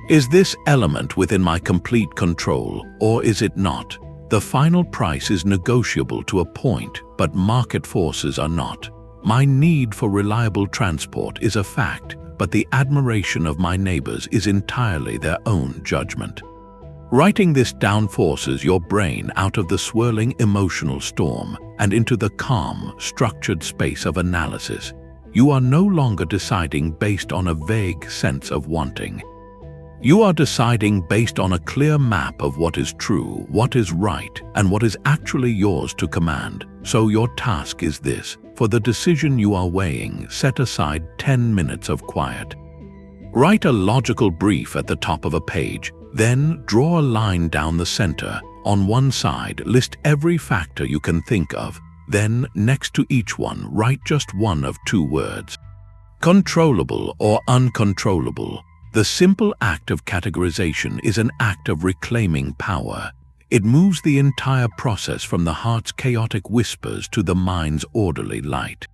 Is this element within my complete control, or is it not? The final price is negotiable to a point, but market forces are not. My need for reliable transport is a fact, but the admiration of my neighbors is entirely their own judgment. Writing this down forces your brain out of the swirling emotional storm and into the calm, structured space of analysis. You are no longer deciding based on a vague sense of wanting. You are deciding based on a clear map of what is true, what is right, and what is actually yours to command. So your task is this. For the decision you are weighing, set aside 10 minutes of quiet. Write a logical brief at the top of a page, then draw a line down the center. On one side, list every factor you can think of. Then, next to each one, write just one of 2 words. Controllable or uncontrollable. The simple act of categorization is an act of reclaiming power. It moves the entire process from the heart's chaotic whispers to the mind's orderly light.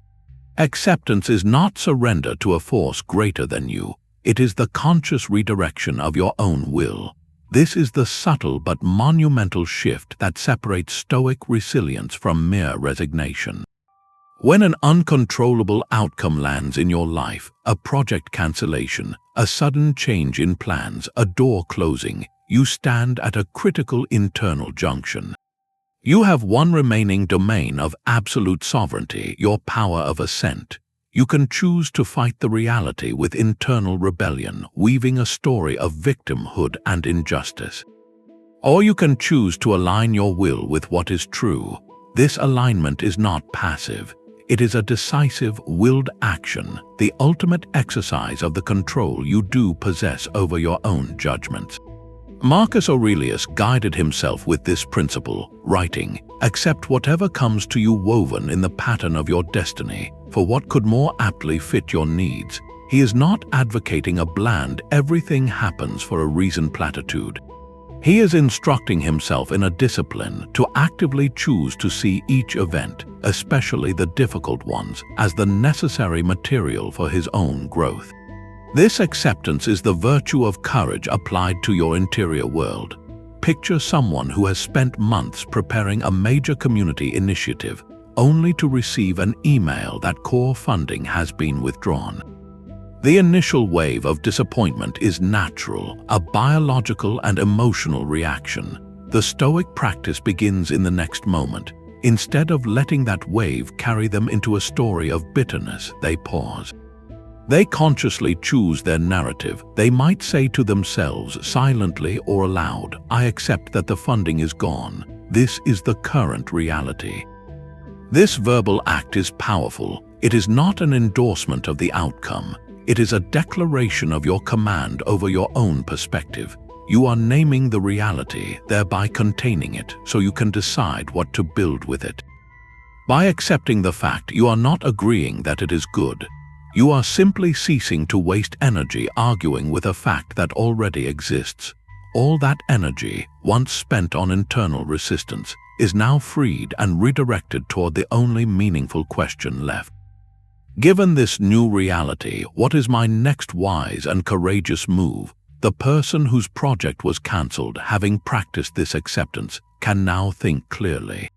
Acceptance is not surrender to a force greater than you. It is the conscious redirection of your own will. This is the subtle but monumental shift that separates Stoic resilience from mere resignation. When an uncontrollable outcome lands in your life, a project cancellation, a sudden change in plans, a door closing, you stand at a critical internal junction. You have one remaining domain of absolute sovereignty, your power of assent. You can choose to fight the reality with internal rebellion, weaving a story of victimhood and injustice. Or you can choose to align your will with what is true. This alignment is not passive. It is a decisive, willed action, the ultimate exercise of the control you do possess over your own judgments. Marcus Aurelius guided himself with this principle, writing, "Accept whatever comes to you woven in the pattern of your destiny, for what could more aptly fit your needs." He is not advocating a bland, everything happens for a reason platitude. He is instructing himself in a discipline to actively choose to see each event, especially the difficult ones, as the necessary material for his own growth. This acceptance is the virtue of courage applied to your interior world. Picture someone who has spent months preparing a major community initiative, only to receive an email that core funding has been withdrawn. The initial wave of disappointment is natural, a biological and emotional reaction. The Stoic practice begins in the next moment. Instead of letting that wave carry them into a story of bitterness, they pause. They consciously choose their narrative. They might say to themselves, silently or aloud, "I accept that the funding is gone. This is the current reality." This verbal act is powerful. It is not an endorsement of the outcome. It is a declaration of your command over your own perspective. You are naming the reality, thereby containing it, so you can decide what to build with it. By accepting the fact, you are not agreeing that it is good. You are simply ceasing to waste energy arguing with a fact that already exists. All that energy, once spent on internal resistance, is now freed and redirected toward the only meaningful question left. Given this new reality, what is my next wise and courageous move? The person whose project was cancelled, having practiced this acceptance, can now think clearly.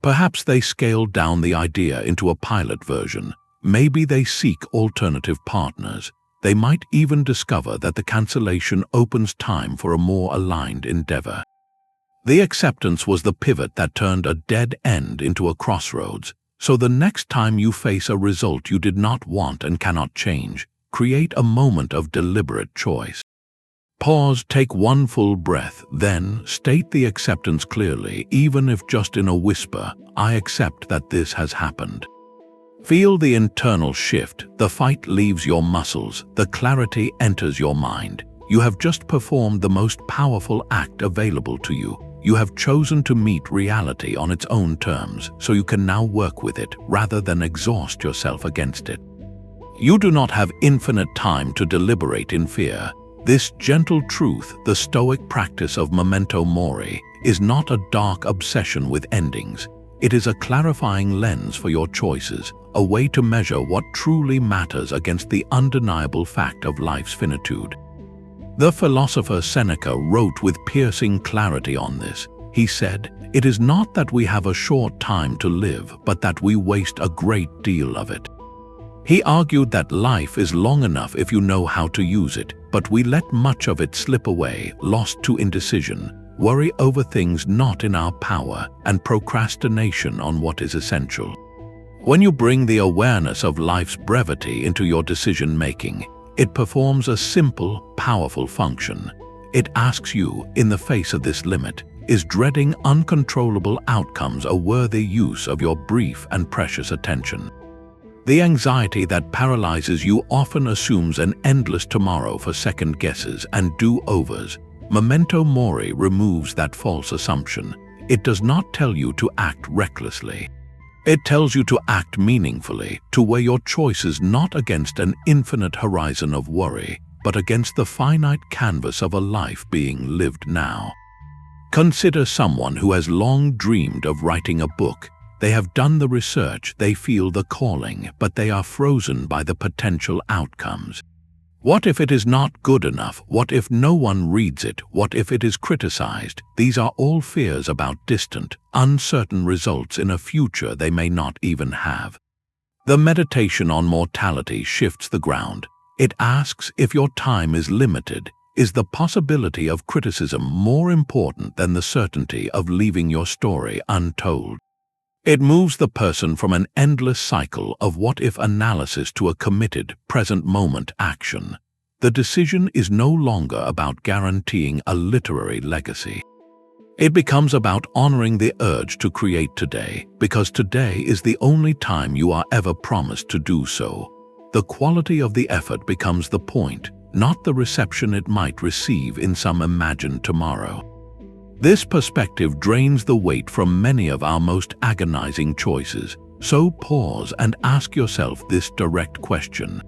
Perhaps they scale down the idea into a pilot version. Maybe they seek alternative partners. They might even discover that the cancellation opens time for a more aligned endeavor. The acceptance was the pivot that turned a dead end into a crossroads. So the next time you face a result you did not want and cannot change, create a moment of deliberate choice. Pause, take one full breath, then state the acceptance clearly, even if just in a whisper. I accept that this has happened. Feel the internal shift. The fight leaves your muscles. The clarity enters your mind. You have just performed the most powerful act available to you. You have chosen to meet reality on its own terms, so you can now work with it rather than exhaust yourself against it. You do not have infinite time to deliberate in fear. This gentle truth, the Stoic practice of Memento Mori, is not a dark obsession with endings. It is a clarifying lens for your choices, a way to measure what truly matters against the undeniable fact of life's finitude. The philosopher Seneca wrote with piercing clarity on this. He said, "It is not that we have a short time to live, but that we waste a great deal of it." He argued that life is long enough if you know how to use it, but we let much of it slip away, lost to indecision, worry over things not in our power, and procrastination on what is essential. When you bring the awareness of life's brevity into your decision-making, it performs a simple, powerful function. It asks you, in the face of this limit, is dreading uncontrollable outcomes a worthy use of your brief and precious attention? The anxiety that paralyzes you often assumes an endless tomorrow for second guesses and do-overs. Memento Mori removes that false assumption. It does not tell you to act recklessly. It tells you to act meaningfully, to weigh your choices not against an infinite horizon of worry, but against the finite canvas of a life being lived now. Consider someone who has long dreamed of writing a book. They have done the research, they feel the calling, but they are frozen by the potential outcomes. What if it is not good enough? What if no one reads it? What if it is criticized? These are all fears about distant, uncertain results in a future they may not even have. The meditation on mortality shifts the ground. It asks, if your time is limited, is the possibility of criticism more important than the certainty of leaving your story untold? It moves the person from an endless cycle of what-if analysis to a committed, present-moment action. The decision is no longer about guaranteeing a literary legacy. It becomes about honoring the urge to create today, because today is the only time you are ever promised to do so. The quality of the effort becomes the point, not the reception it might receive in some imagined tomorrow. This perspective drains the weight from many of our most agonizing choices. So pause and ask yourself this direct question.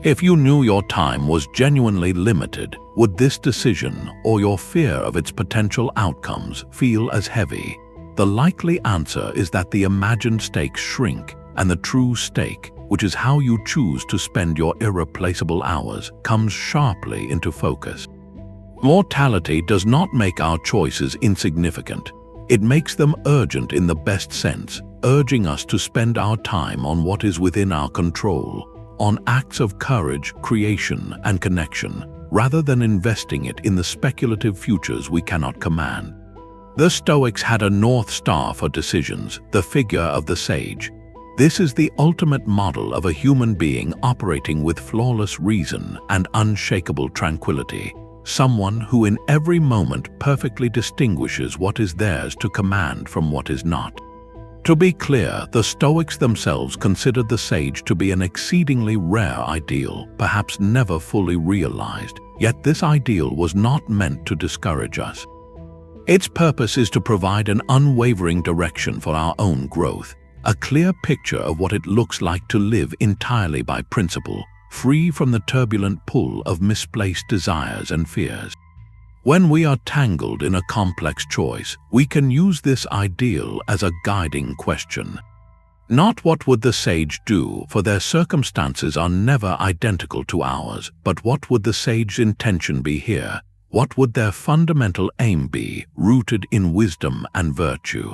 If you knew your time was genuinely limited, would this decision, or your fear of its potential outcomes, feel as heavy? The likely answer is that the imagined stakes shrink, and the true stake, which is how you choose to spend your irreplaceable hours, comes sharply into focus. Mortality does not make our choices insignificant. It makes them urgent in the best sense, urging us to spend our time on what is within our control, on acts of courage, creation, and connection, rather than investing it in the speculative futures we cannot command. The Stoics had a North Star for decisions, the figure of the sage. This is the ultimate model of a human being operating with flawless reason and unshakable tranquility. Someone who in every moment perfectly distinguishes what is theirs to command from what is not. To be clear, the Stoics themselves considered the sage to be an exceedingly rare ideal, perhaps never fully realized, yet this ideal was not meant to discourage us. Its purpose is to provide an unwavering direction for our own growth, a clear picture of what it looks like to live entirely by principle, free from the turbulent pull of misplaced desires and fears. When we are tangled in a complex choice, we can use this ideal as a guiding question. Not what would the sage do, for their circumstances are never identical to ours, but what would the sage's intention be here? What would their fundamental aim be, rooted in wisdom and virtue?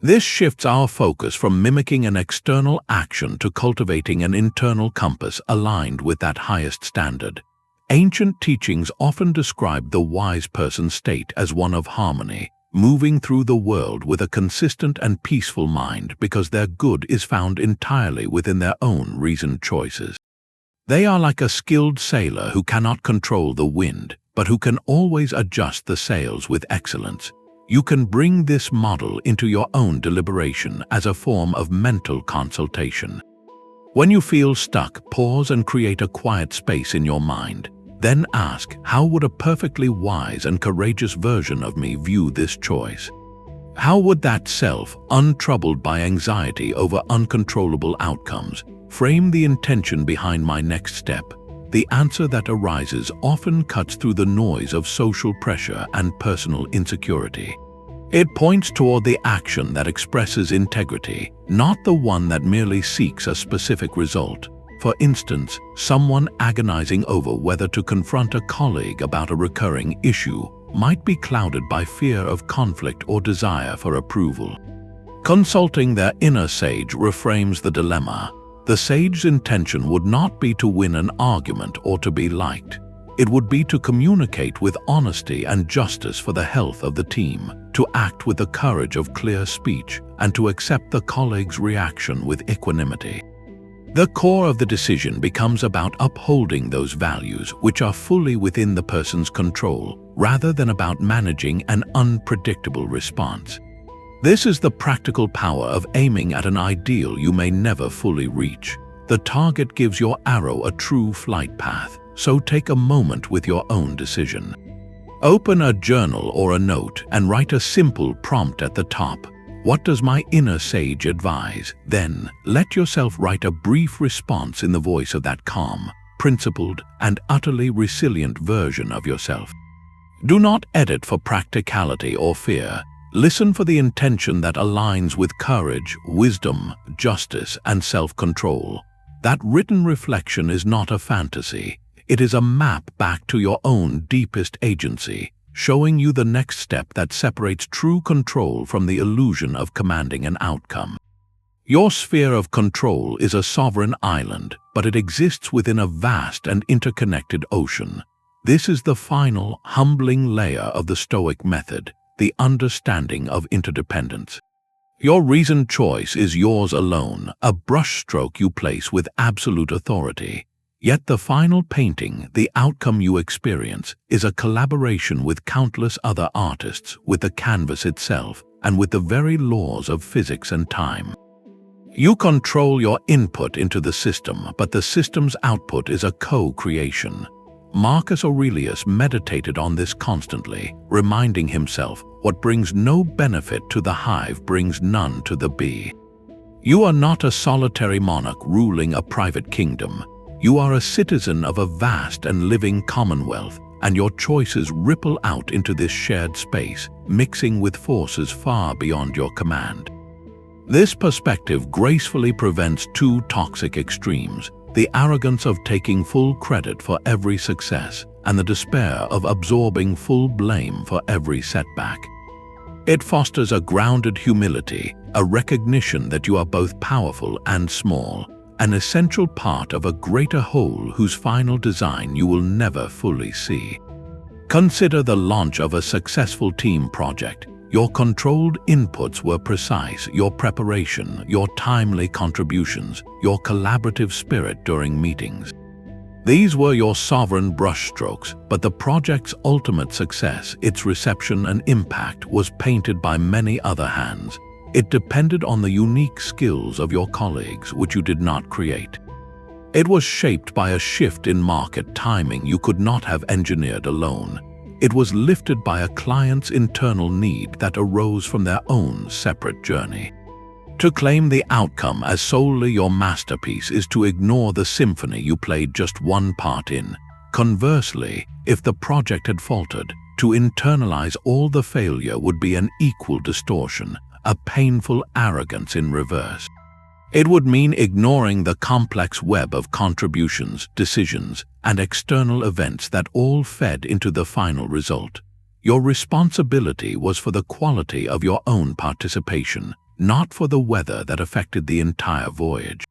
This shifts our focus from mimicking an external action to cultivating an internal compass aligned with that highest standard. Ancient teachings often describe the wise person's state as one of harmony, moving through the world with a consistent and peaceful mind because their good is found entirely within their own reasoned choices. They are like a skilled sailor who cannot control the wind, but who can always adjust the sails with excellence. You can bring this model into your own deliberation as a form of mental consultation. When you feel stuck, pause and create a quiet space in your mind. Then ask, how would a perfectly wise and courageous version of me view this choice? How would that self, untroubled by anxiety over uncontrollable outcomes, frame the intention behind my next step? The answer that arises often cuts through the noise of social pressure and personal insecurity. It points toward the action that expresses integrity, not the one that merely seeks a specific result. For instance, someone agonizing over whether to confront a colleague about a recurring issue might be clouded by fear of conflict or desire for approval. Consulting their inner sage reframes the dilemma. The sage's intention would not be to win an argument or to be liked. It would be to communicate with honesty and justice for the health of the team, to act with the courage of clear speech, and to accept the colleague's reaction with equanimity. The core of the decision becomes about upholding those values which are fully within the person's control, rather than about managing an unpredictable response. This is the practical power of aiming at an ideal you may never fully reach. The target gives your arrow a true flight path, so take a moment with your own decision. Open a journal or a note and write a simple prompt at the top. What does my inner sage advise? Then, let yourself write a brief response in the voice of that calm, principled, and utterly resilient version of yourself. Do not edit for practicality or fear. Listen for the intention that aligns with courage, wisdom, justice, and self-control. That written reflection is not a fantasy. It is a map back to your own deepest agency, showing you the next step that separates true control from the illusion of commanding an outcome. Your sphere of control is a sovereign island, but it exists within a vast and interconnected ocean. This is the final, humbling layer of the Stoic method, the understanding of interdependence. Your reasoned choice is yours alone, a brushstroke you place with absolute authority. Yet the final painting, the outcome you experience, is a collaboration with countless other artists, with the canvas itself, and with the very laws of physics and time. You control your input into the system, but the system's output is a co-creation. Marcus Aurelius meditated on this constantly, reminding himself, what brings no benefit to the hive brings none to the bee. You are not a solitary monarch ruling a private kingdom. You are a citizen of a vast and living commonwealth, and your choices ripple out into this shared space, mixing with forces far beyond your command. This perspective gracefully prevents two toxic extremes: the arrogance of taking full credit for every success, and the despair of absorbing full blame for every setback. It fosters a grounded humility, a recognition that you are both powerful and small, an essential part of a greater whole whose final design you will never fully see. Consider the launch of a successful team project. Your controlled inputs were precise, your preparation, your timely contributions, your collaborative spirit during meetings. These were your sovereign brushstrokes, but the project's ultimate success, its reception and impact, was painted by many other hands. It depended on the unique skills of your colleagues, which you did not create. It was shaped by a shift in market timing you could not have engineered alone. It was lifted by a client's internal need that arose from their own separate journey. To claim the outcome as solely your masterpiece is to ignore the symphony you played just one part in. Conversely, if the project had faltered, to internalize all the failure would be an equal distortion, a painful arrogance in reverse. It would mean ignoring the complex web of contributions, decisions, and external events that all fed into the final result. Your responsibility was for the quality of your own participation, not for the weather that affected the entire voyage.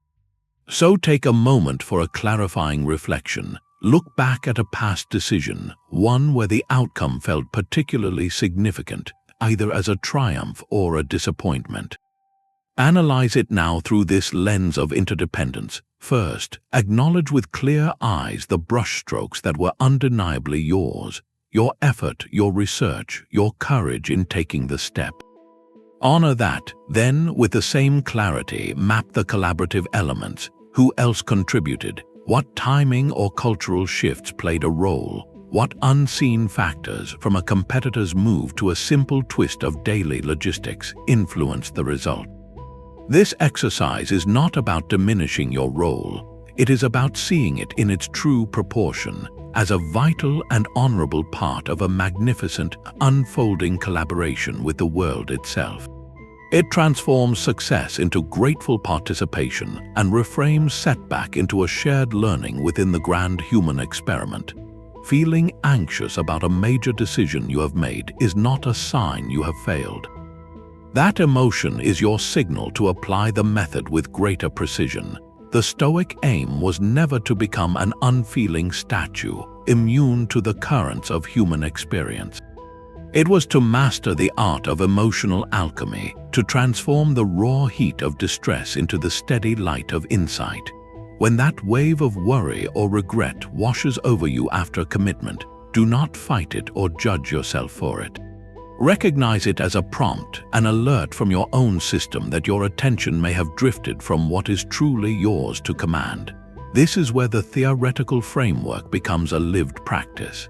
So take a moment for a clarifying reflection. Look back at a past decision, one where the outcome felt particularly significant, either as a triumph or a disappointment. Analyze it now through this lens of interdependence. First, acknowledge with clear eyes the brushstrokes that were undeniably yours, your effort, your research, your courage in taking the step. Honor that, then, with the same clarity, map the collaborative elements. Who else contributed? What timing or cultural shifts played a role? What unseen factors, from a competitor's move to a simple twist of daily logistics, influenced the result? This exercise is not about diminishing your role. It is about seeing it in its true proportion, as a vital and honorable part of a magnificent, unfolding collaboration with the world itself. It transforms success into grateful participation and reframes setback into a shared learning within the grand human experiment. Feeling anxious about a major decision you have made is not a sign you have failed. That emotion is your signal to apply the method with greater precision. The Stoic aim was never to become an unfeeling statue, immune to the currents of human experience. It was to master the art of emotional alchemy, to transform the raw heat of distress into the steady light of insight. When that wave of worry or regret washes over you after a commitment, do not fight it or judge yourself for it. Recognize it as a prompt, an alert from your own system that your attention may have drifted from what is truly yours to command. This is where the theoretical framework becomes a lived practice.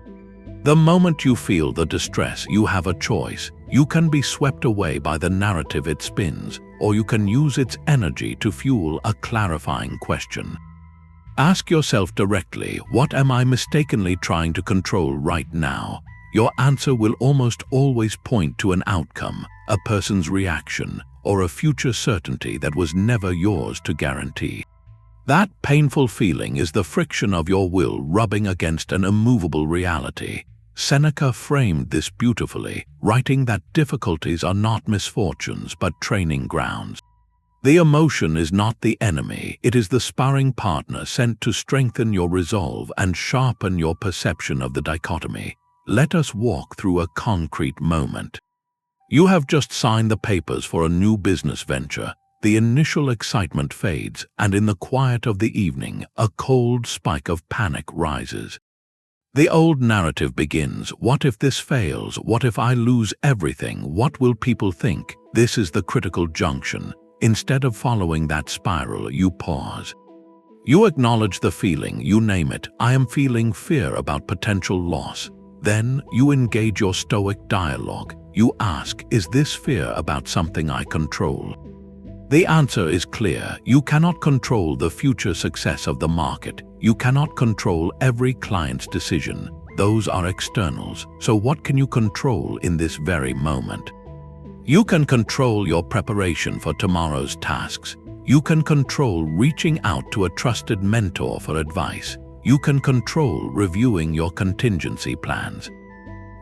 The moment you feel the distress, you have a choice. You can be swept away by the narrative it spins, or you can use its energy to fuel a clarifying question. Ask yourself directly, what am I mistakenly trying to control right now? Your answer will almost always point to an outcome, a person's reaction, or a future certainty that was never yours to guarantee. That painful feeling is the friction of your will rubbing against an immovable reality. Seneca framed this beautifully, writing that difficulties are not misfortunes but training grounds. The emotion is not the enemy, it is the sparring partner sent to strengthen your resolve and sharpen your perception of the dichotomy. Let us walk through a concrete moment. You have just signed the papers for a new business venture. The initial excitement fades, and in the quiet of the evening, a cold spike of panic rises. The old narrative begins, what if this fails? What if I lose everything? What will people think? This is the critical junction. Instead of following that spiral, you pause. You acknowledge the feeling, you name it. I am feeling fear about potential loss. Then you engage your Stoic dialogue. You ask, is this fear about something I control? The answer is clear. You cannot control the future success of the market. You cannot control every client's decision. Those are externals. So what can you control in this very moment? You can control your preparation for tomorrow's tasks. You can control reaching out to a trusted mentor for advice. You can control reviewing your contingency plans.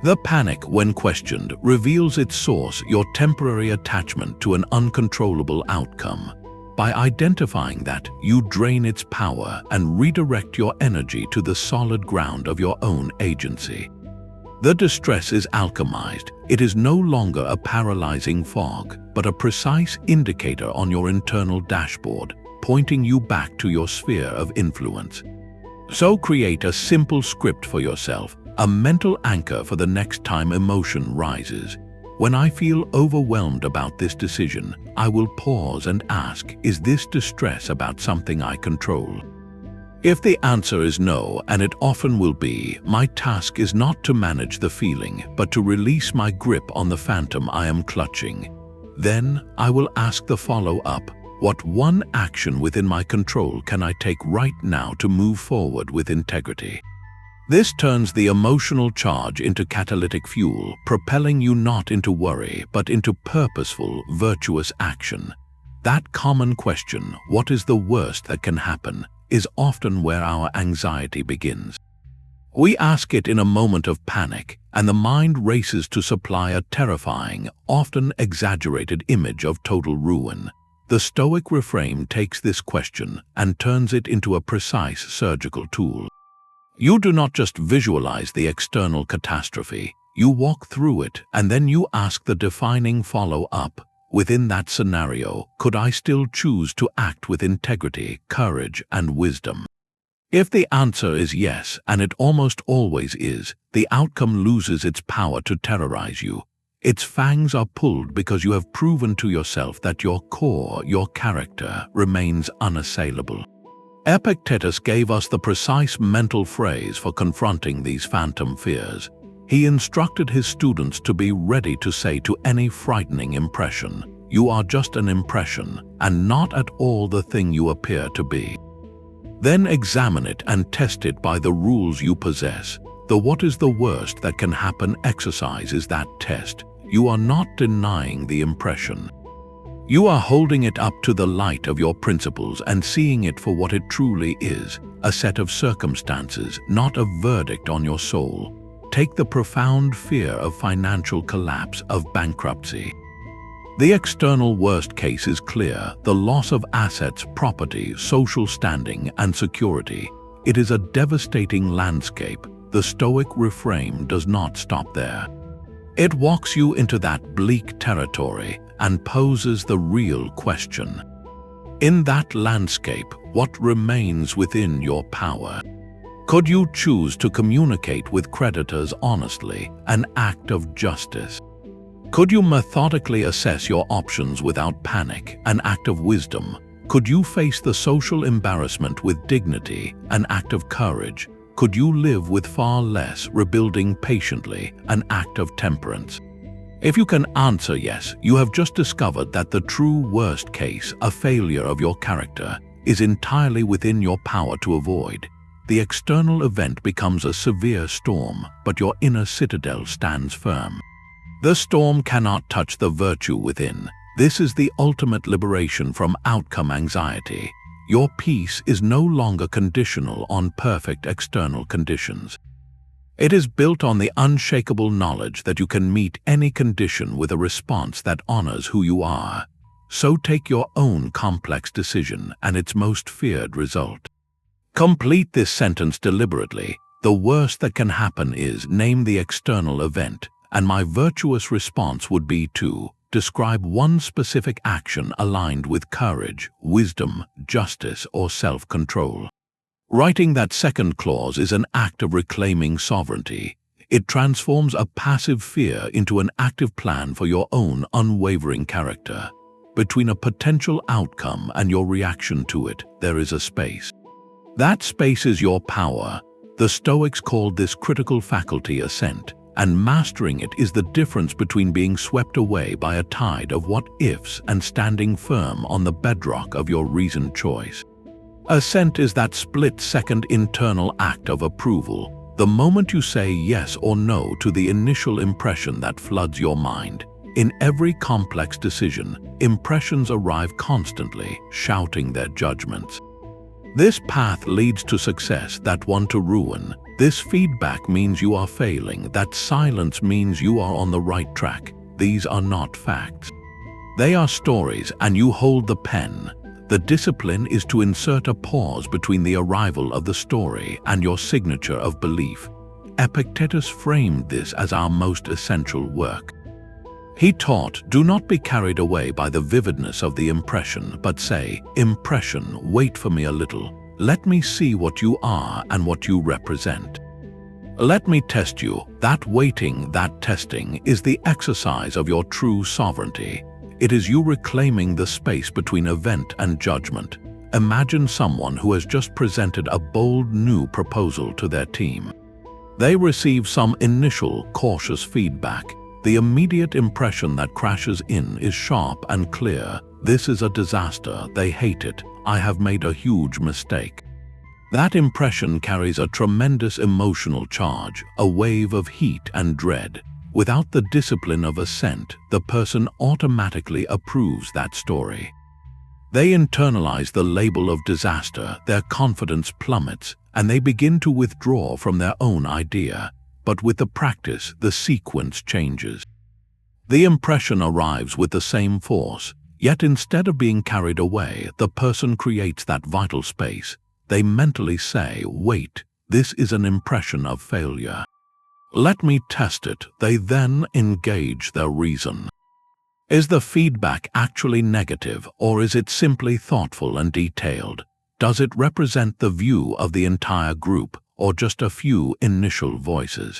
The panic, when questioned, reveals its source, your temporary attachment to an uncontrollable outcome. By identifying that, you drain its power and redirect your energy to the solid ground of your own agency. The distress is alchemized. It is no longer a paralyzing fog, but a precise indicator on your internal dashboard, pointing you back to your sphere of influence. So create a simple script for yourself, a mental anchor for the next time emotion rises. When I feel overwhelmed about this decision, I will pause and ask, is this distress about something I control? If the answer is no, and it often will be, my task is not to manage the feeling, but to release my grip on the phantom I am clutching. Then I will ask the follow-up, what one action within my control can I take right now to move forward with integrity? This turns the emotional charge into catalytic fuel, propelling you not into worry, but into purposeful, virtuous action. That common question, what is the worst that can happen, is often where our anxiety begins. We ask it in a moment of panic, and the mind races to supply a terrifying, often exaggerated image of total ruin. The Stoic reframe takes this question and turns it into a precise surgical tool. You do not just visualize the external catastrophe, you walk through it, and then you ask the defining follow-up. Within that scenario, could I still choose to act with integrity, courage, and wisdom? If the answer is yes, and it almost always is, the outcome loses its power to terrorize you. Its fangs are pulled because you have proven to yourself that your core, your character, remains unassailable. Epictetus gave us the precise mental phrase for confronting these phantom fears. He instructed his students to be ready to say to any frightening impression, "You are just an impression, and not at all the thing you appear to be." Then examine it and test it by the rules you possess. The what is the worst that can happen exercise is that test. You are not denying the impression. You are holding it up to the light of your principles and seeing it for what it truly is, a set of circumstances, not a verdict on your soul. Take the profound fear of financial collapse, of bankruptcy. The external worst case is clear, the loss of assets, property, social standing, and security. It is a devastating landscape. The Stoic reframe does not stop there. It walks you into that bleak territory and poses the real question. In that landscape, what remains within your power? Could you choose to communicate with creditors honestly, an act of justice? Could you methodically assess your options without panic, an act of wisdom? Could you face the social embarrassment with dignity, an act of courage? Could you live with far less, rebuilding patiently, an act of temperance? If you can answer yes, you have just discovered that the true worst case, a failure of your character, is entirely within your power to avoid. The external event becomes a severe storm, but your inner citadel stands firm. The storm cannot touch the virtue within. This is the ultimate liberation from outcome anxiety. Your peace is no longer conditional on perfect external conditions. It is built on the unshakable knowledge that you can meet any condition with a response that honors who you are. So take your own complex decision and its most feared result. Complete this sentence deliberately. The worst that can happen is, name the external event, and my virtuous response would be to describe one specific action aligned with courage, wisdom, justice, or self-control. Writing that second clause is an act of reclaiming sovereignty. It transforms a passive fear into an active plan for your own unwavering character. Between a potential outcome and your reaction to it, there is a space. That space is your power. The Stoics called this critical faculty assent, and mastering it is the difference between being swept away by a tide of what-ifs and standing firm on the bedrock of your reasoned choice. Assent is that split-second internal act of approval, the moment you say yes or no to the initial impression that floods your mind. In every complex decision, impressions arrive constantly, shouting their judgments. This path leads to success, that one to ruin. This feedback means you are failing, that silence means you are on the right track. These are not facts. They are stories, and you hold the pen. The discipline is to insert a pause between the arrival of the story and your signature of belief. Epictetus framed this as our most essential work. He taught, do not be carried away by the vividness of the impression, but say, impression, wait for me a little. Let me see what you are and what you represent. Let me test you. That waiting, that testing, is the exercise of your true sovereignty. It is you reclaiming the space between event and judgment. Imagine someone who has just presented a bold new proposal to their team. They receive some initial, cautious feedback. The immediate impression that crashes in is sharp and clear. This is a disaster. They hate it. I have made a huge mistake. That impression carries a tremendous emotional charge, a wave of heat and dread. Without the discipline of assent, the person automatically approves that story. They internalize the label of disaster, their confidence plummets, and they begin to withdraw from their own idea. But with the practice, the sequence changes. The impression arrives with the same force, yet instead of being carried away, the person creates that vital space. They mentally say, wait, this is an impression of failure. Let me test it. They then engage their reason. Is the feedback actually negative, or is it simply thoughtful and detailed? Does it represent the view of the entire group, or just a few initial voices?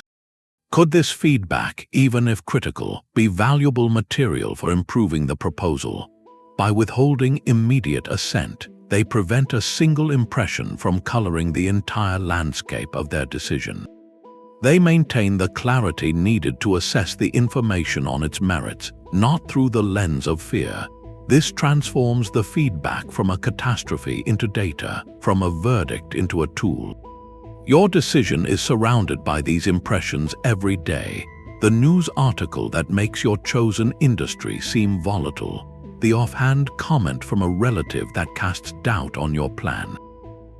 Could this feedback, even if critical, be valuable material for improving the proposal? By withholding immediate assent, they prevent a single impression from coloring the entire landscape of their decision. They maintain the clarity needed to assess the information on its merits, not through the lens of fear. This transforms the feedback from a catastrophe into data, from a verdict into a tool. Your decision is surrounded by these impressions every day. The news article that makes your chosen industry seem volatile. The offhand comment from a relative that casts doubt on your plan.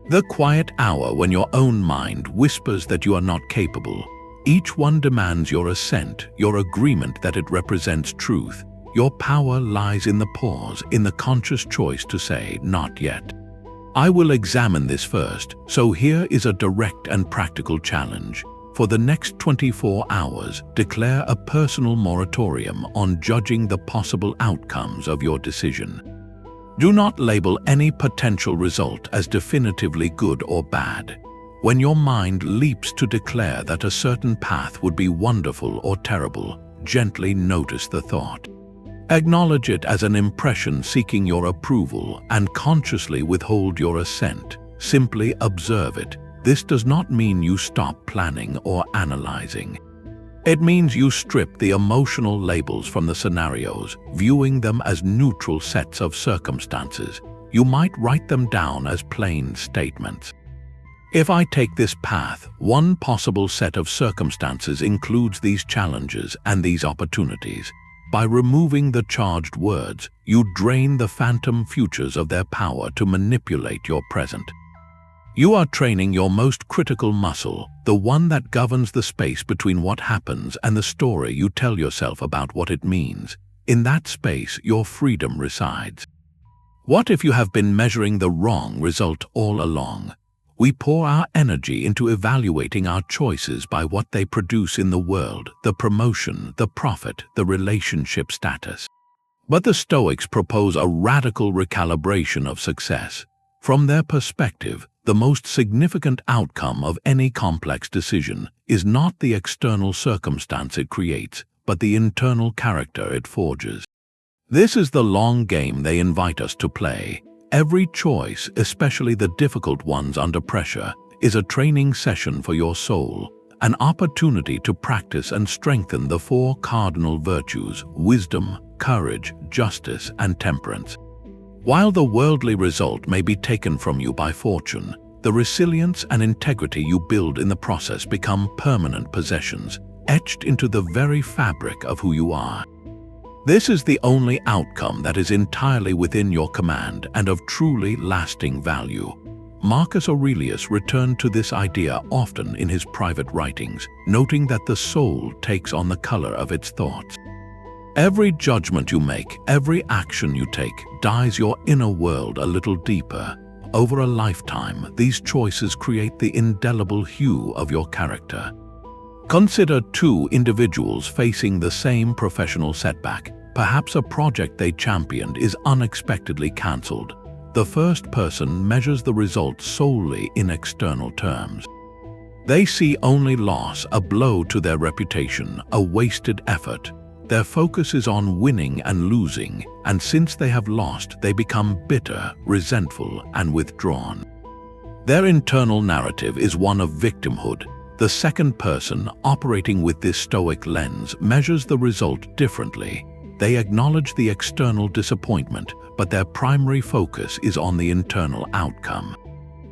The quiet hour when your own mind whispers that you are not capable. Each one demands your assent, your agreement that it represents truth. Your power lies in the pause, in the conscious choice to say, not yet. I will examine this first, so here is a direct and practical challenge. For the next 24 hours, declare a personal moratorium on judging the possible outcomes of your decision. Do not label any potential result as definitively good or bad. When your mind leaps to declare that a certain path would be wonderful or terrible, gently notice the thought. Acknowledge it as an impression seeking your approval and consciously withhold your assent. Simply observe it. This does not mean you stop planning or analyzing. It means you strip the emotional labels from the scenarios, viewing them as neutral sets of circumstances. You might write them down as plain statements. If I take this path, one possible set of circumstances includes these challenges and these opportunities. By removing the charged words, you drain the phantom futures of their power to manipulate your present. You are training your most critical muscle, the one that governs the space between what happens and the story you tell yourself about what it means. In that space, your freedom resides. What if you have been measuring the wrong result all along? We pour our energy into evaluating our choices by what they produce in the world, the promotion, the profit, the relationship status. But the Stoics propose a radical recalibration of success. From their perspective, the most significant outcome of any complex decision is not the external circumstance it creates, but the internal character it forges. This is the long game they invite us to play. Every choice, especially the difficult ones under pressure, is a training session for your soul, an opportunity to practice and strengthen the four cardinal virtues: wisdom, courage, justice, and temperance. While the worldly result may be taken from you by fortune, the resilience and integrity you build in the process become permanent possessions, etched into the very fabric of who you are. This is the only outcome that is entirely within your command and of truly lasting value. Marcus Aurelius returned to this idea often in his private writings, noting that the soul takes on the color of its thoughts. Every judgment you make, every action you take, dyes your inner world a little deeper. Over a lifetime, these choices create the indelible hue of your character. Consider two individuals facing the same professional setback. Perhaps a project they championed is unexpectedly cancelled. The first person measures the results solely in external terms. They see only loss, a blow to their reputation, a wasted effort. Their focus is on winning and losing, and since they have lost, they become bitter, resentful, and withdrawn. Their internal narrative is one of victimhood. The second person, operating with this Stoic lens, measures the result differently. They acknowledge the external disappointment, but their primary focus is on the internal outcome.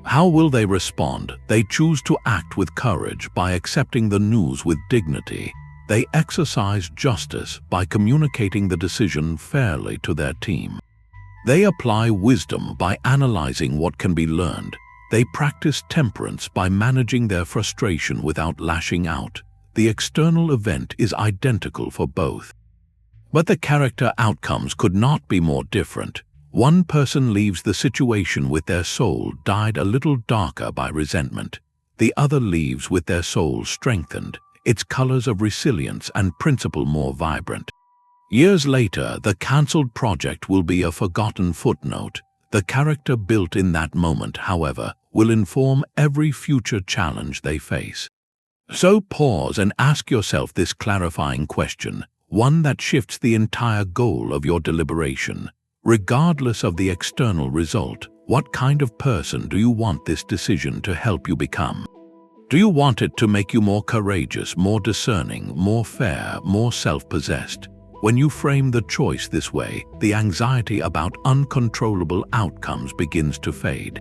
How will they respond? They choose to act with courage by accepting the news with dignity. They exercise justice by communicating the decision fairly to their team. They apply wisdom by analyzing what can be learned. They practice temperance by managing their frustration without lashing out. The external event is identical for both. But the character outcomes could not be more different. One person leaves the situation with their soul dyed a little darker by resentment. The other leaves with their soul strengthened, its colors of resilience and principle more vibrant. Years later, the cancelled project will be a forgotten footnote. The character built in that moment, however, will inform every future challenge they face. So pause and ask yourself this clarifying question, one that shifts the entire goal of your deliberation. Regardless of the external result, what kind of person do you want this decision to help you become? Do you want it to make you more courageous, more discerning, more fair, more self-possessed? When you frame the choice this way, the anxiety about uncontrollable outcomes begins to fade.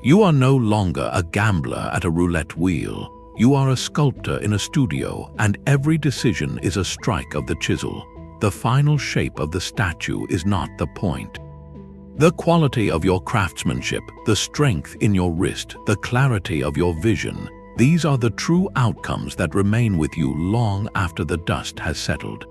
You are no longer a gambler at a roulette wheel. You are a sculptor in a studio, and every decision is a strike of the chisel. The final shape of the statue is not the point. The quality of your craftsmanship, the strength in your wrist, the clarity of your vision, these are the true outcomes that remain with you long after the dust has settled.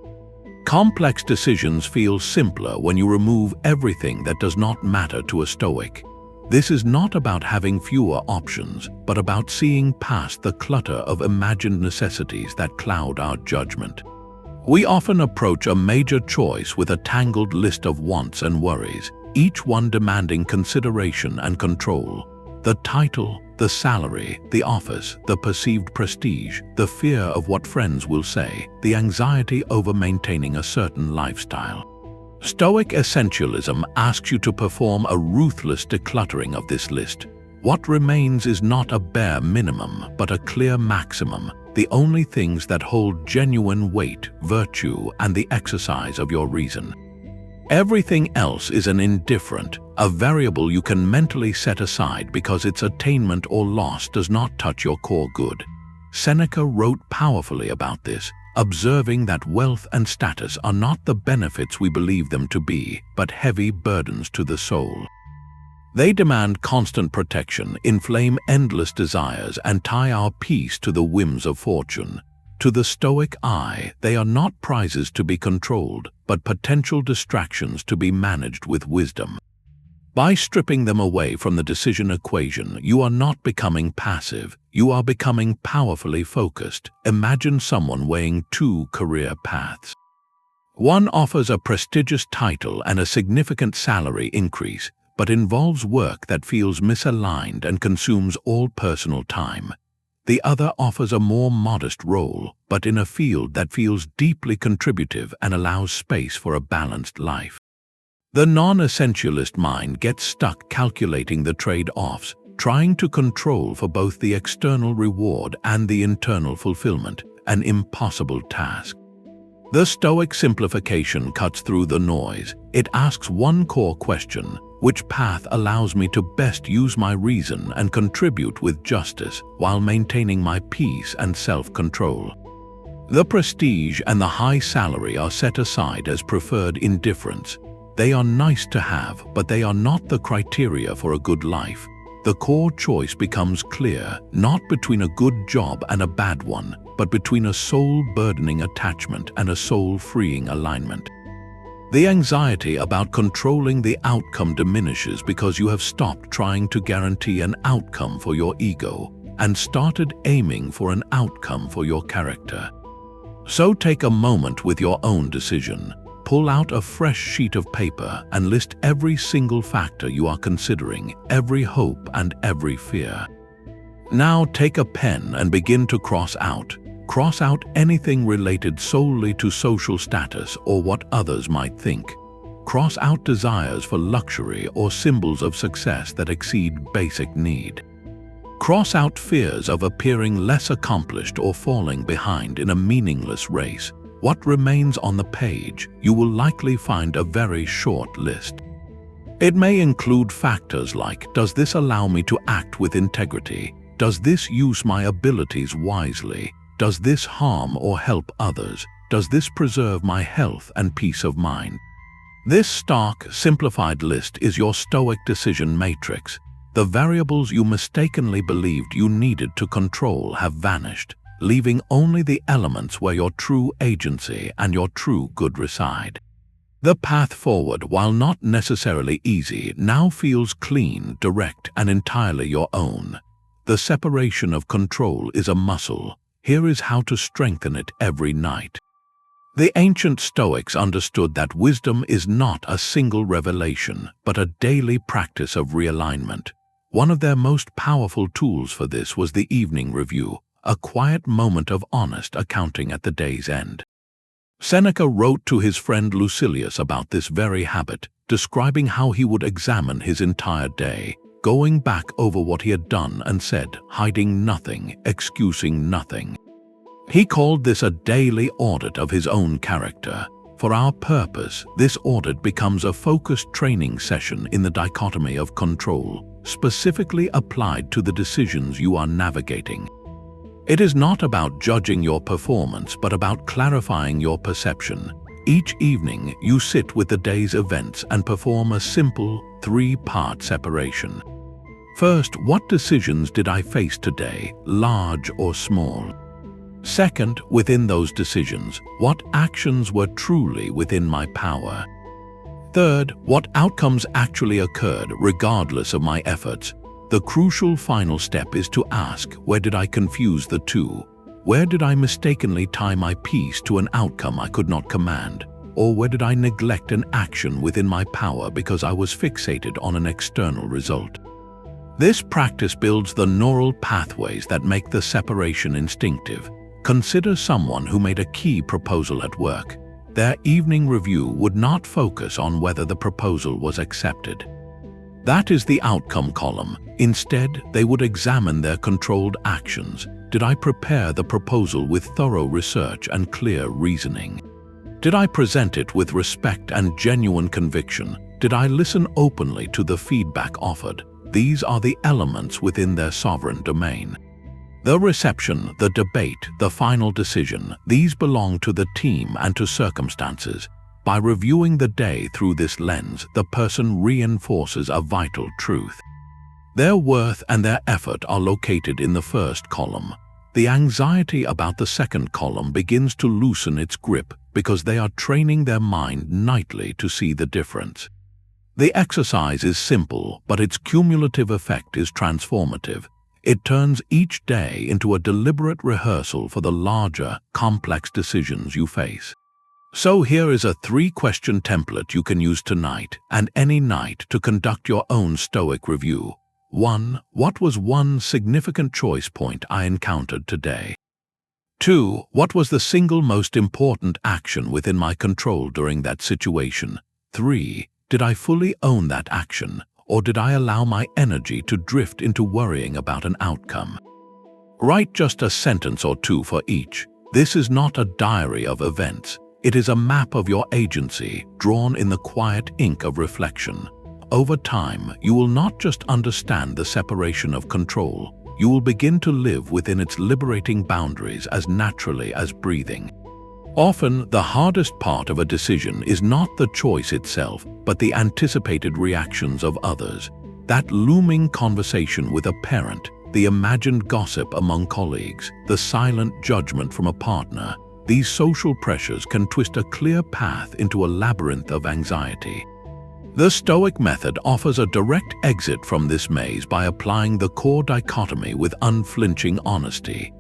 Complex decisions feel simpler when you remove everything that does not matter to a Stoic. This is not about having fewer options, but about seeing past the clutter of imagined necessities that cloud our judgment. We often approach a major choice with a tangled list of wants and worries, each one demanding consideration and control. The title, the salary, the office, the perceived prestige, the fear of what friends will say, the anxiety over maintaining a certain lifestyle. Stoic Essentialism asks you to perform a ruthless decluttering of this list. What remains is not a bare minimum, but a clear maximum, the only things that hold genuine weight, virtue, and the exercise of your reason. Everything else is an indifferent, a variable you can mentally set aside because its attainment or loss does not touch your core good. Seneca wrote powerfully about this, observing that wealth and status are not the benefits we believe them to be, but heavy burdens to the soul. They demand constant protection, inflame endless desires, and tie our peace to the whims of fortune. To the Stoic eye, they are not prizes to be controlled, but potential distractions to be managed with wisdom. By stripping them away from the decision equation, you are not becoming passive, you are becoming powerfully focused. Imagine someone weighing two career paths. One offers a prestigious title and a significant salary increase, but involves work that feels misaligned and consumes all personal time. The other offers a more modest role, but in a field that feels deeply contributive and allows space for a balanced life. The non-essentialist mind gets stuck calculating the trade-offs, trying to control for both the external reward and the internal fulfillment, an impossible task. The Stoic simplification cuts through the noise. It asks one core question: which path allows me to best use my reason and contribute with justice while maintaining my peace and self-control? The prestige and the high salary are set aside as preferred indifferents. They are nice to have, but they are not the criteria for a good life. The core choice becomes clear, not between a good job and a bad one, but between a soul-burdening attachment and a soul-freeing alignment. The anxiety about controlling the outcome diminishes because you have stopped trying to guarantee an outcome for your ego and started aiming for an outcome for your character. So take a moment with your own decision. Pull out a fresh sheet of paper and list every single factor you are considering, every hope and every fear. Now take a pen and begin to cross out. Cross out anything related solely to social status or what others might think. Cross out desires for luxury or symbols of success that exceed basic need. Cross out fears of appearing less accomplished or falling behind in a meaningless race. What remains on the page, you will likely find a very short list. It may include factors like, does this allow me to act with integrity? Does this use my abilities wisely? Does this harm or help others? Does this preserve my health and peace of mind? This stark, simplified list is your Stoic decision matrix. The variables you mistakenly believed you needed to control have vanished, leaving only the elements where your true agency and your true good reside. The path forward, while not necessarily easy, now feels clean, direct, and entirely your own. The separation of control is a muscle. Here is how to strengthen it every night. The ancient Stoics understood that wisdom is not a single revelation, but a daily practice of realignment. One of their most powerful tools for this was the evening review, a quiet moment of honest accounting at the day's end. Seneca wrote to his friend Lucilius about this very habit, describing how he would examine his entire day, going back over what he had done and said, hiding nothing, excusing nothing. He called this a daily audit of his own character. For our purpose, this audit becomes a focused training session in the dichotomy of control, specifically applied to the decisions you are navigating. It is not about judging your performance, but about clarifying your perception. Each evening, you sit with the day's events and perform a simple, three-part separation. First, what decisions did I face today, large or small? Second, within those decisions, what actions were truly within my power? Third, what outcomes actually occurred regardless of my efforts? The crucial final step is to ask, where did I confuse the two? Where did I mistakenly tie my peace to an outcome I could not command? Or where did I neglect an action within my power because I was fixated on an external result? This practice builds the neural pathways that make the separation instinctive. Consider someone who made a key proposal at work. Their evening review would not focus on whether the proposal was accepted. That is the outcome column. Instead, they would examine their controlled actions. Did I prepare the proposal with thorough research and clear reasoning? Did I present it with respect and genuine conviction? Did I listen openly to the feedback offered? These are the elements within their sovereign domain. The reception, the debate, the final decision, these belong to the team and to circumstances. By reviewing the day through this lens, the person reinforces a vital truth. Their worth and their effort are located in the first column. The anxiety about the second column begins to loosen its grip because they are training their mind nightly to see the difference. The exercise is simple, but its cumulative effect is transformative. It turns each day into a deliberate rehearsal for the larger, complex decisions you face. So here is a 3-question template you can use tonight and any night to conduct your own Stoic review. 1. What was one significant choice point I encountered today? 2. What was the single most important action within my control during that situation? 3. Did I fully own that action, or did I allow my energy to drift into worrying about an outcome? Write just a sentence or two for each. This is not a diary of events. It is a map of your agency, drawn in the quiet ink of reflection. Over time, you will not just understand the separation of control, you will begin to live within its liberating boundaries as naturally as breathing. Often, the hardest part of a decision is not the choice itself, but the anticipated reactions of others. That looming conversation with a parent, the imagined gossip among colleagues, the silent judgment from a partner. These social pressures can twist a clear path into a labyrinth of anxiety. The Stoic Method offers a direct exit from this maze by applying the core dichotomy with unflinching honesty.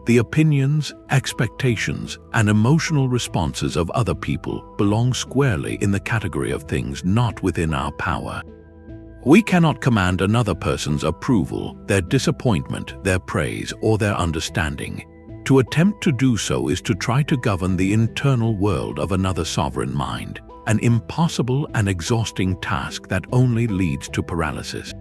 The opinions, expectations, and emotional responses of other people belong squarely in the category of things not within our power. We cannot command another person's approval, their disappointment, their praise, or their understanding. To attempt to do so is to try to govern the internal world of another sovereign mind, an impossible and exhausting task that only leads to paralysis.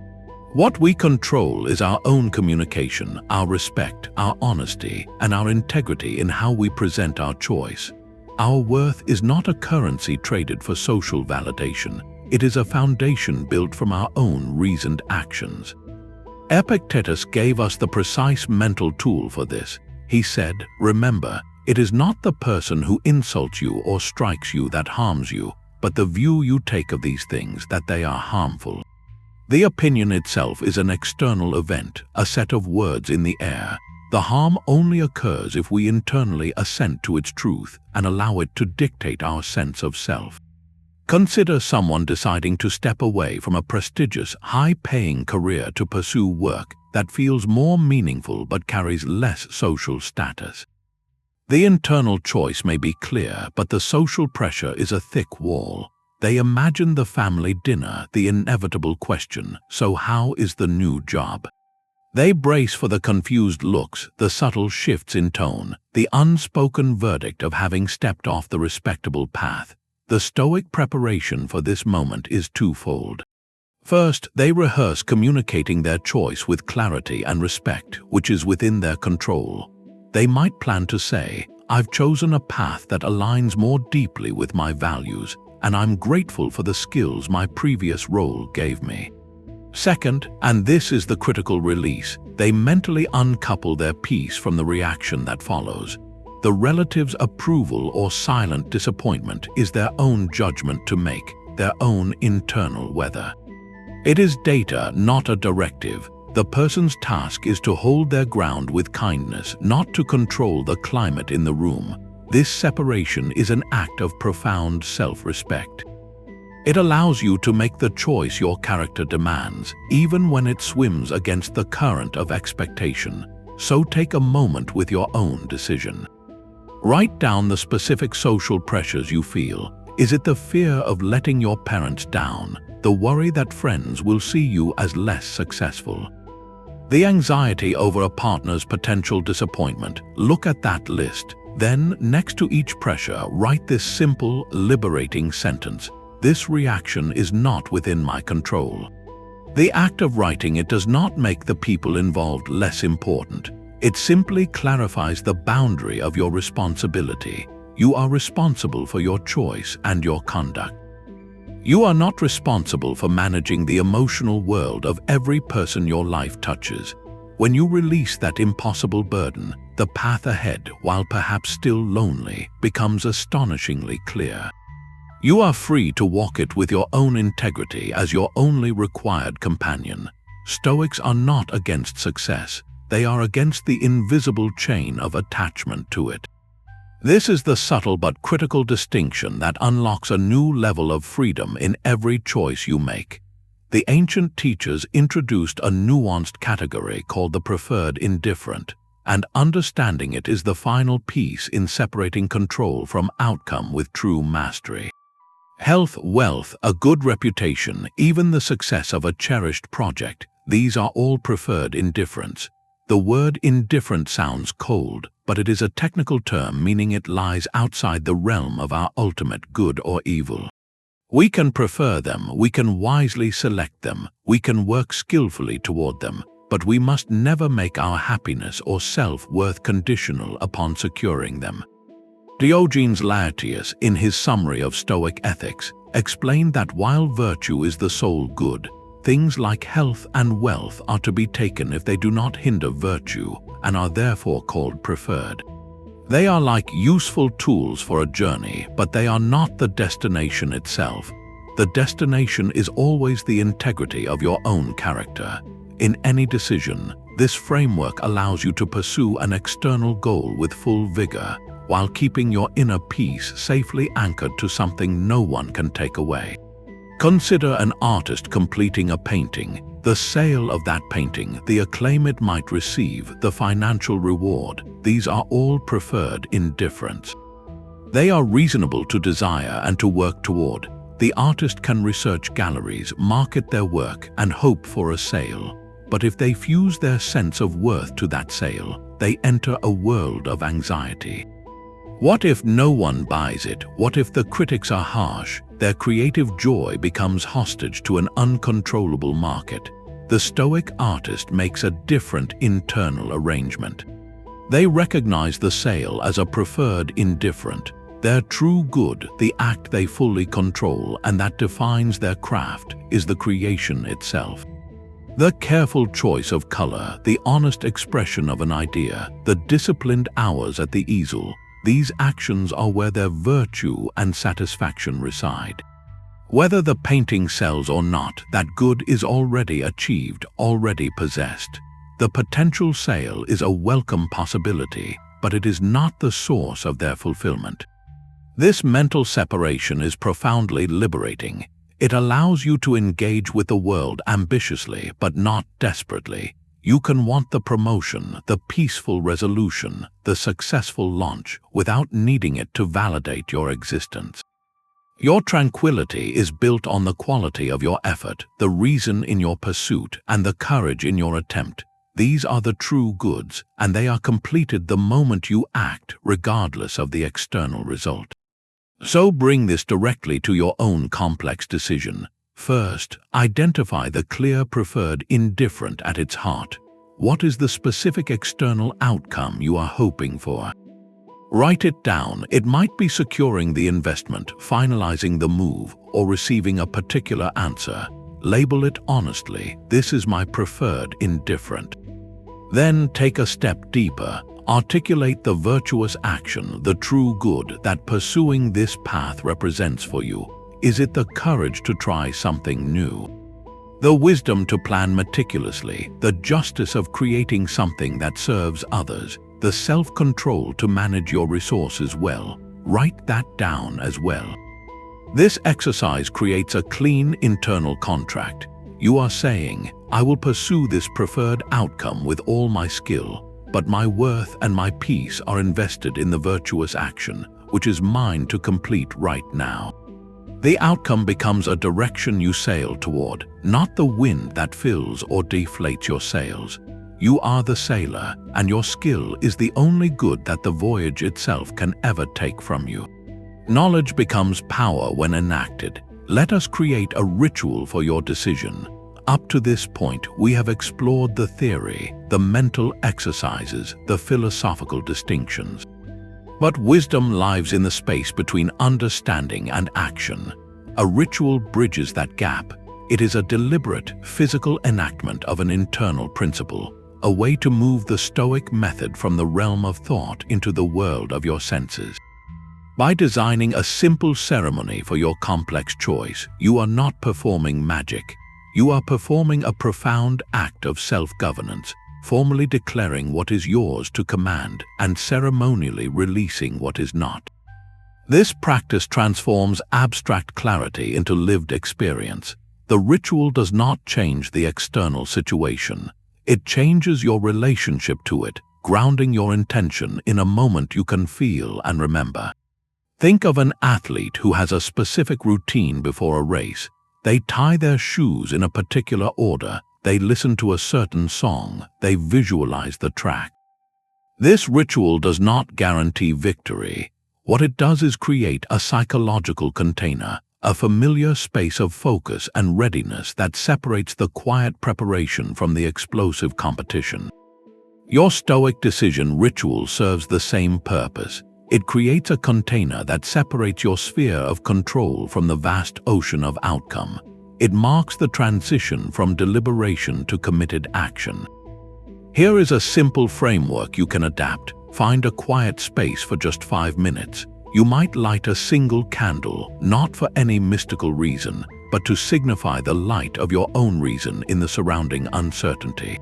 What we control is our own communication, our respect, our honesty, and our integrity in how we present our choice. Our worth is not a currency traded for social validation. It is a foundation built from our own reasoned actions. Epictetus gave us the precise mental tool for this. He said, "Remember, it is not the person who insults you or strikes you that harms you, but the view you take of these things that they are harmful." The opinion itself is an external event, a set of words in the air. The harm only occurs if we internally assent to its truth and allow it to dictate our sense of self. Consider someone deciding to step away from a prestigious, high-paying career to pursue work that feels more meaningful but carries less social status. The internal choice may be clear, but the social pressure is a thick wall. They imagine the family dinner, the inevitable question, "So how is the new job?" They brace for the confused looks, the subtle shifts in tone, the unspoken verdict of having stepped off the respectable path. The Stoic preparation for this moment is twofold. First, they rehearse communicating their choice with clarity and respect, which is within their control. They might plan to say, "I've chosen a path that aligns more deeply with my values, and I'm grateful for the skills my previous role gave me." Second, and this is the critical release, they mentally uncouple their peace from the reaction that follows. The relative's approval or silent disappointment is their own judgment to make, their own internal weather. It is data, not a directive. The person's task is to hold their ground with kindness, not to control the climate in the room. This separation is an act of profound self-respect. It allows you to make the choice your character demands, even when it swims against the current of expectation. So take a moment with your own decision. Write down the specific social pressures you feel. Is it the fear of letting your parents down, the worry that friends will see you as less successful? The anxiety over a partner's potential disappointment? Look at that list. Then, next to each pressure, write this simple, liberating sentence: "This reaction is not within my control." The act of writing it does not make the people involved less important. It simply clarifies the boundary of your responsibility. You are responsible for your choice and your conduct. You are not responsible for managing the emotional world of every person your life touches. When you release that impossible burden, the path ahead, while perhaps still lonely, becomes astonishingly clear. You are free to walk it with your own integrity as your only required companion. Stoics are not against success. They are against the invisible chain of attachment to it. This is the subtle but critical distinction that unlocks a new level of freedom in every choice you make. The ancient teachers introduced a nuanced category called the preferred indifferent, and understanding it is the final piece in separating control from outcome with true mastery. Health, wealth, a good reputation, even the success of a cherished project, these are all preferred indifferents. The word indifferent sounds cold, but it is a technical term meaning it lies outside the realm of our ultimate good or evil. We can prefer them, we can wisely select them, we can work skillfully toward them, but we must never make our happiness or self-worth conditional upon securing them. Diogenes Laertius, in his summary of Stoic ethics, explained that while virtue is the sole good, things like health and wealth are to be taken if they do not hinder virtue and are therefore called preferred. They are like useful tools for a journey, but they are not the destination itself. The destination is always the integrity of your own character. In any decision, this framework allows you to pursue an external goal with full vigor, while keeping your inner peace safely anchored to something no one can take away. Consider an artist completing a painting. The sale of that painting, the acclaim it might receive, the financial reward, these are all preferred indifferents. They are reasonable to desire and to work toward. The artist can research galleries, market their work, and hope for a sale. But if they fuse their sense of worth to that sale, they enter a world of anxiety. What if no one buys it? What if the critics are harsh? Their creative joy becomes hostage to an uncontrollable market. The Stoic artist makes a different internal arrangement. They recognize the sale as a preferred indifferent, their true good, the act they fully control and that defines their craft, is the creation itself. The careful choice of color, the honest expression of an idea, the disciplined hours at the easel, these actions are where their virtue and satisfaction reside. Whether the painting sells or not, that good is already achieved, already possessed. The potential sale is a welcome possibility, but it is not the source of their fulfillment. This mental separation is profoundly liberating. It allows you to engage with the world ambitiously, but not desperately. You can want the promotion, the peaceful resolution, the successful launch, without needing it to validate your existence. Your tranquility is built on the quality of your effort, the reason in your pursuit, and the courage in your attempt. These are the true goods, and they are completed the moment you act, regardless of the external result. So bring this directly to your own complex decision. First, identify the clear preferred indifferent at its heart. What is the specific external outcome you are hoping for? Write it down. It might be securing the investment, finalizing the move, or receiving a particular answer. Label it honestly. This is my preferred indifferent. Then take a step deeper. Articulate the virtuous action, the true good that pursuing this path represents for you. Is it the courage to try something new? The wisdom to plan meticulously, the justice of creating something that serves others, the self-control to manage your resources well? Write that down as well. This exercise creates a clean internal contract. You are saying, I will pursue this preferred outcome with all my skill, but my worth and my peace are invested in the virtuous action, which is mine to complete right now. The outcome becomes a direction you sail toward, not the wind that fills or deflates your sails. You are the sailor, and your skill is the only good that the voyage itself can ever take from you. Knowledge becomes power when enacted. Let us create a ritual for your decision. Up to this point, we have explored the theory, the mental exercises, the philosophical distinctions. But wisdom lies in the space between understanding and action. A ritual bridges that gap. It is a deliberate, physical enactment of an internal principle, a way to move the Stoic method from the realm of thought into the world of your senses. By designing a simple ceremony for your complex choice, you are not performing magic. You are performing a profound act of self-governance, formally declaring what is yours to command and ceremonially releasing what is not. This practice transforms abstract clarity into lived experience. The ritual does not change the external situation. It changes your relationship to it, grounding your intention in a moment you can feel and remember. Think of an athlete who has a specific routine before a race. They tie their shoes in a particular order, they listen to a certain song, they visualize the track. This ritual does not guarantee victory. What it does is create a psychological container, a familiar space of focus and readiness that separates the quiet preparation from the explosive competition. Your Stoic decision ritual serves the same purpose. It creates a container that separates your sphere of control from the vast ocean of outcome. It marks the transition from deliberation to committed action. Here is a simple framework you can adapt. Find a quiet space for just 5 minutes. You might light a single candle, not for any mystical reason, but to signify the light of your own reason in the surrounding uncertainty.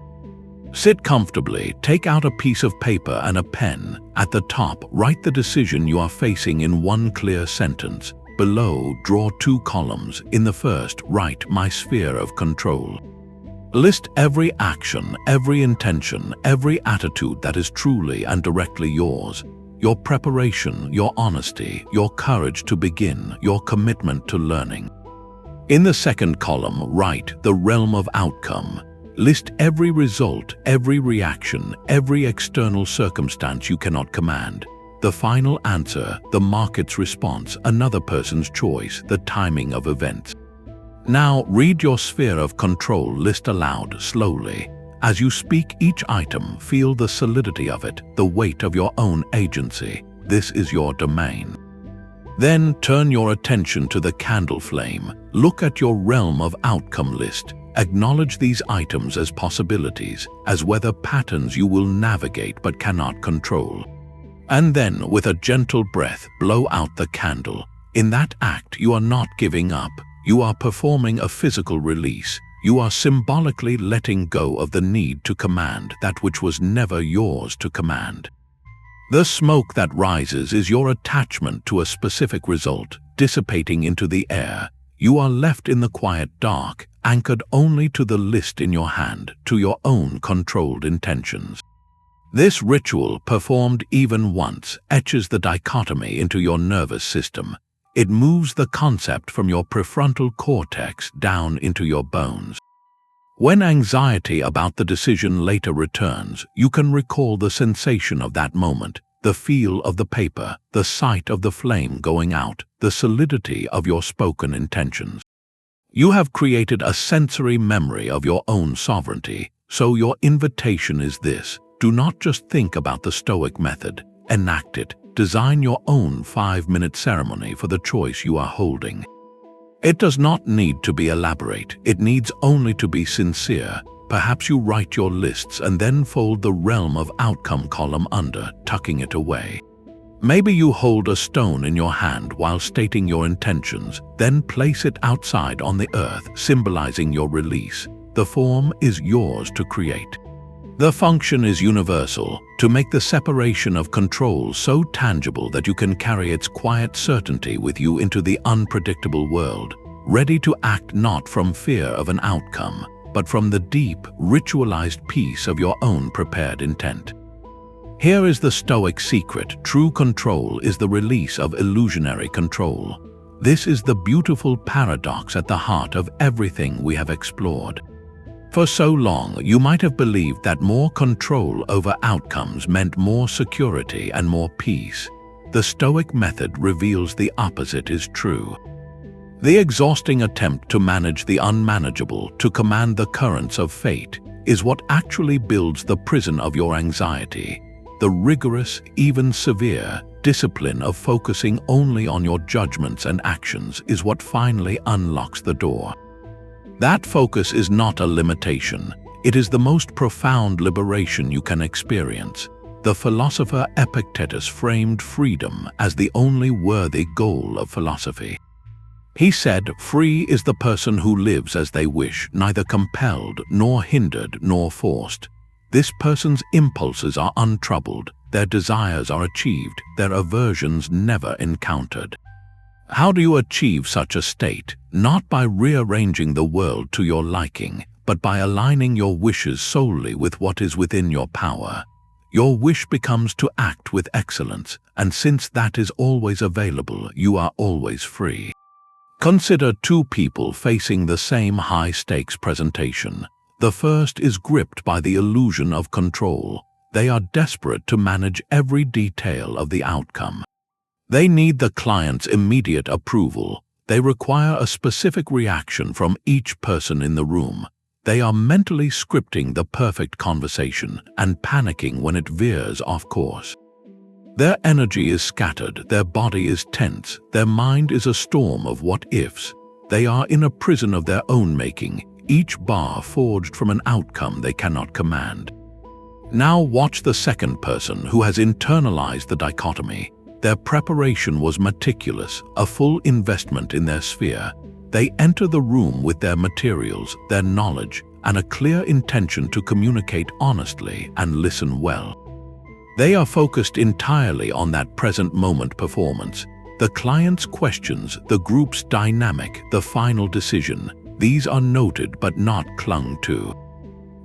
Sit comfortably, take out a piece of paper and a pen. At the top, write the decision you are facing in one clear sentence. Below, draw 2 columns. In the first, write my sphere of control. List every action, every intention, every attitude that is truly and directly yours. your preparation, your honesty, your courage to begin, your commitment to learning. In the second column, write the realm of outcome. List every result, every reaction, every external circumstance you cannot command. The final answer, the market's response, another person's choice, the timing of events. Now, read your sphere of control list aloud, slowly. As you speak each item, feel the solidity of it, the weight of your own agency. This is your domain. Then turn your attention to the candle flame. Look at your realm of outcome list. Acknowledge these items as possibilities, as whether patterns you will navigate but cannot control. And then, with a gentle breath, blow out the candle. In that act, you are not giving up. You are performing a physical release. You are symbolically letting go of the need to command that which was never yours to command. The smoke that rises is your attachment to a specific result, dissipating into the air. You are left in the quiet dark, anchored only to the list in your hand, to your own controlled intentions. This ritual, performed even once, etches the dichotomy into your nervous system. It moves the concept from your prefrontal cortex down into your bones. When anxiety about the decision later returns, you can recall the sensation of that moment, the feel of the paper, the sight of the flame going out, the solidity of your spoken intentions. You have created a sensory memory of your own sovereignty, so your invitation is this: do not just think about the Stoic method, enact it. Design your own 5-minute ceremony for the choice you are holding. It does not need to be elaborate, it needs only to be sincere. Perhaps you write your lists and then fold the realm of outcome column under, tucking it away. Maybe you hold a stone in your hand while stating your intentions, then place it outside on the earth, symbolizing your release. The form is yours to create. The function is universal, to make the separation of control so tangible that you can carry its quiet certainty with you into the unpredictable world, ready to act not from fear of an outcome, but from the deep, ritualized peace of your own prepared intent. Here is the Stoic secret: true control is the release of illusionary control. This is the beautiful paradox at the heart of everything we have explored. For so long, you might have believed that more control over outcomes meant more security and more peace. The Stoic method reveals the opposite is true. The exhausting attempt to manage the unmanageable, to command the currents of fate, is what actually builds the prison of your anxiety. The rigorous, even severe, discipline of focusing only on your judgments and actions is what finally unlocks the door. That focus is not a limitation. It is the most profound liberation you can experience. The philosopher Epictetus framed freedom as the only worthy goal of philosophy. He said, "Free is the person who lives as they wish, neither compelled, nor hindered, nor forced. This person's impulses are untroubled, their desires are achieved, their aversions never encountered." How do you achieve such a state? Not by rearranging the world to your liking, but by aligning your wishes solely with what is within your power. Your wish becomes to act with excellence, and since that is always available, you are always free. Consider two people facing the same high-stakes presentation. The first is gripped by the illusion of control. They are desperate to manage every detail of the outcome. They need the client's immediate approval. They require a specific reaction from each person in the room. They are mentally scripting the perfect conversation and panicking when it veers off course. Their energy is scattered, their body is tense, their mind is a storm of what-ifs. They are in a prison of their own making, each bar forged from an outcome they cannot command. Now watch the second person who has internalized the dichotomy. Their preparation was meticulous, a full investment in their sphere. They enter the room with their materials, their knowledge, and a clear intention to communicate honestly and listen well. They are focused entirely on that present moment performance. The client's questions, the group's dynamic, the final decision, these are noted but not clung to.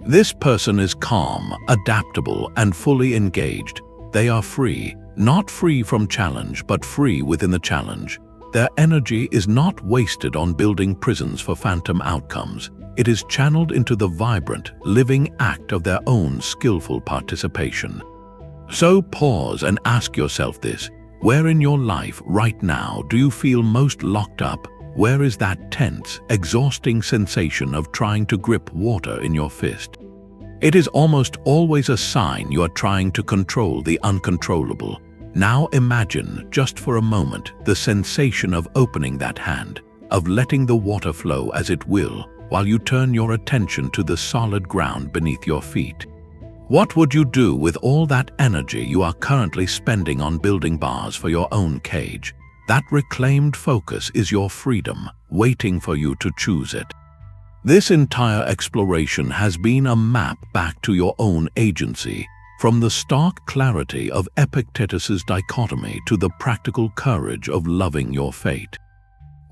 This person is calm, adaptable, and fully engaged. They are free. not free from challenge, but free within the challenge. Their energy is not wasted on building prisons for phantom outcomes. It is channeled into the vibrant, living act of their own skillful participation. So pause and ask yourself this: where in your life right now do you feel most locked up? Where is that tense, exhausting sensation of trying to grip water in your fist? It is almost always a sign you are trying to control the uncontrollable. Now imagine, just for a moment, the sensation of opening that hand, of letting the water flow as it will, while you turn your attention to the solid ground beneath your feet. What would you do with all that energy you are currently spending on building bars for your own cage? That reclaimed focus is your freedom, waiting for you to choose it. This entire exploration has been a map back to your own agency, from the stark clarity of Epictetus's Dichotomy to the practical courage of loving your fate.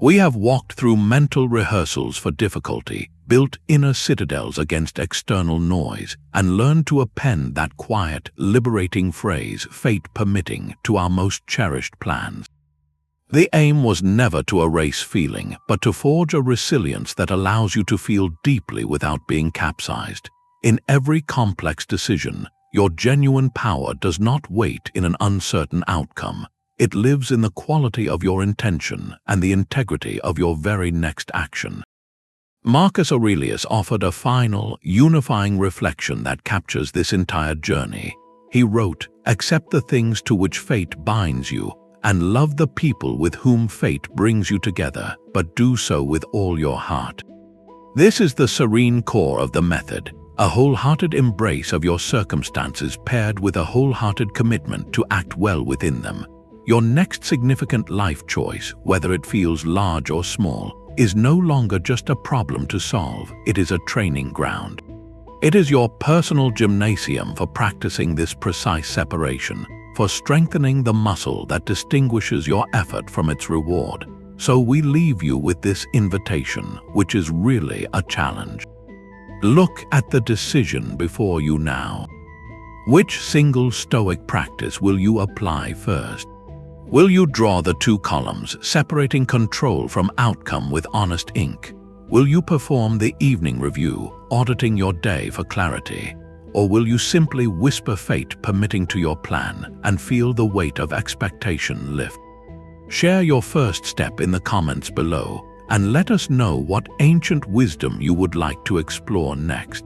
We have walked through mental rehearsals for difficulty, built inner citadels against external noise, and learned to append that quiet, liberating phrase, fate permitting, to our most cherished plans. The aim was never to erase feeling, but to forge a resilience that allows you to feel deeply without being capsized. In every complex decision, your genuine power does not wait in an uncertain outcome. It lives in the quality of your intention and the integrity of your very next action. Marcus Aurelius offered a final, unifying reflection that captures this entire journey. He wrote, "Accept the things to which fate binds you, and love the people with whom fate brings you together, but do so with all your heart." This is the serene core of the method, a wholehearted embrace of your circumstances paired with a wholehearted commitment to act well within them. Your next significant life choice, whether it feels large or small, is no longer just a problem to solve, it is a training ground. It is your personal gymnasium for practicing this precise separation, for strengthening the muscle that distinguishes your effort from its reward. So we leave you with this invitation, which is really a challenge. Look at the decision before you now. Which single Stoic practice will you apply first? Will you draw the two columns, separating control from outcome with honest ink? Will you perform the evening review, auditing your day for clarity? Or will you simply whisper fate permitting to your plan and feel the weight of expectation lift? Share your first step in the comments below and let us know what ancient wisdom you would like to explore next.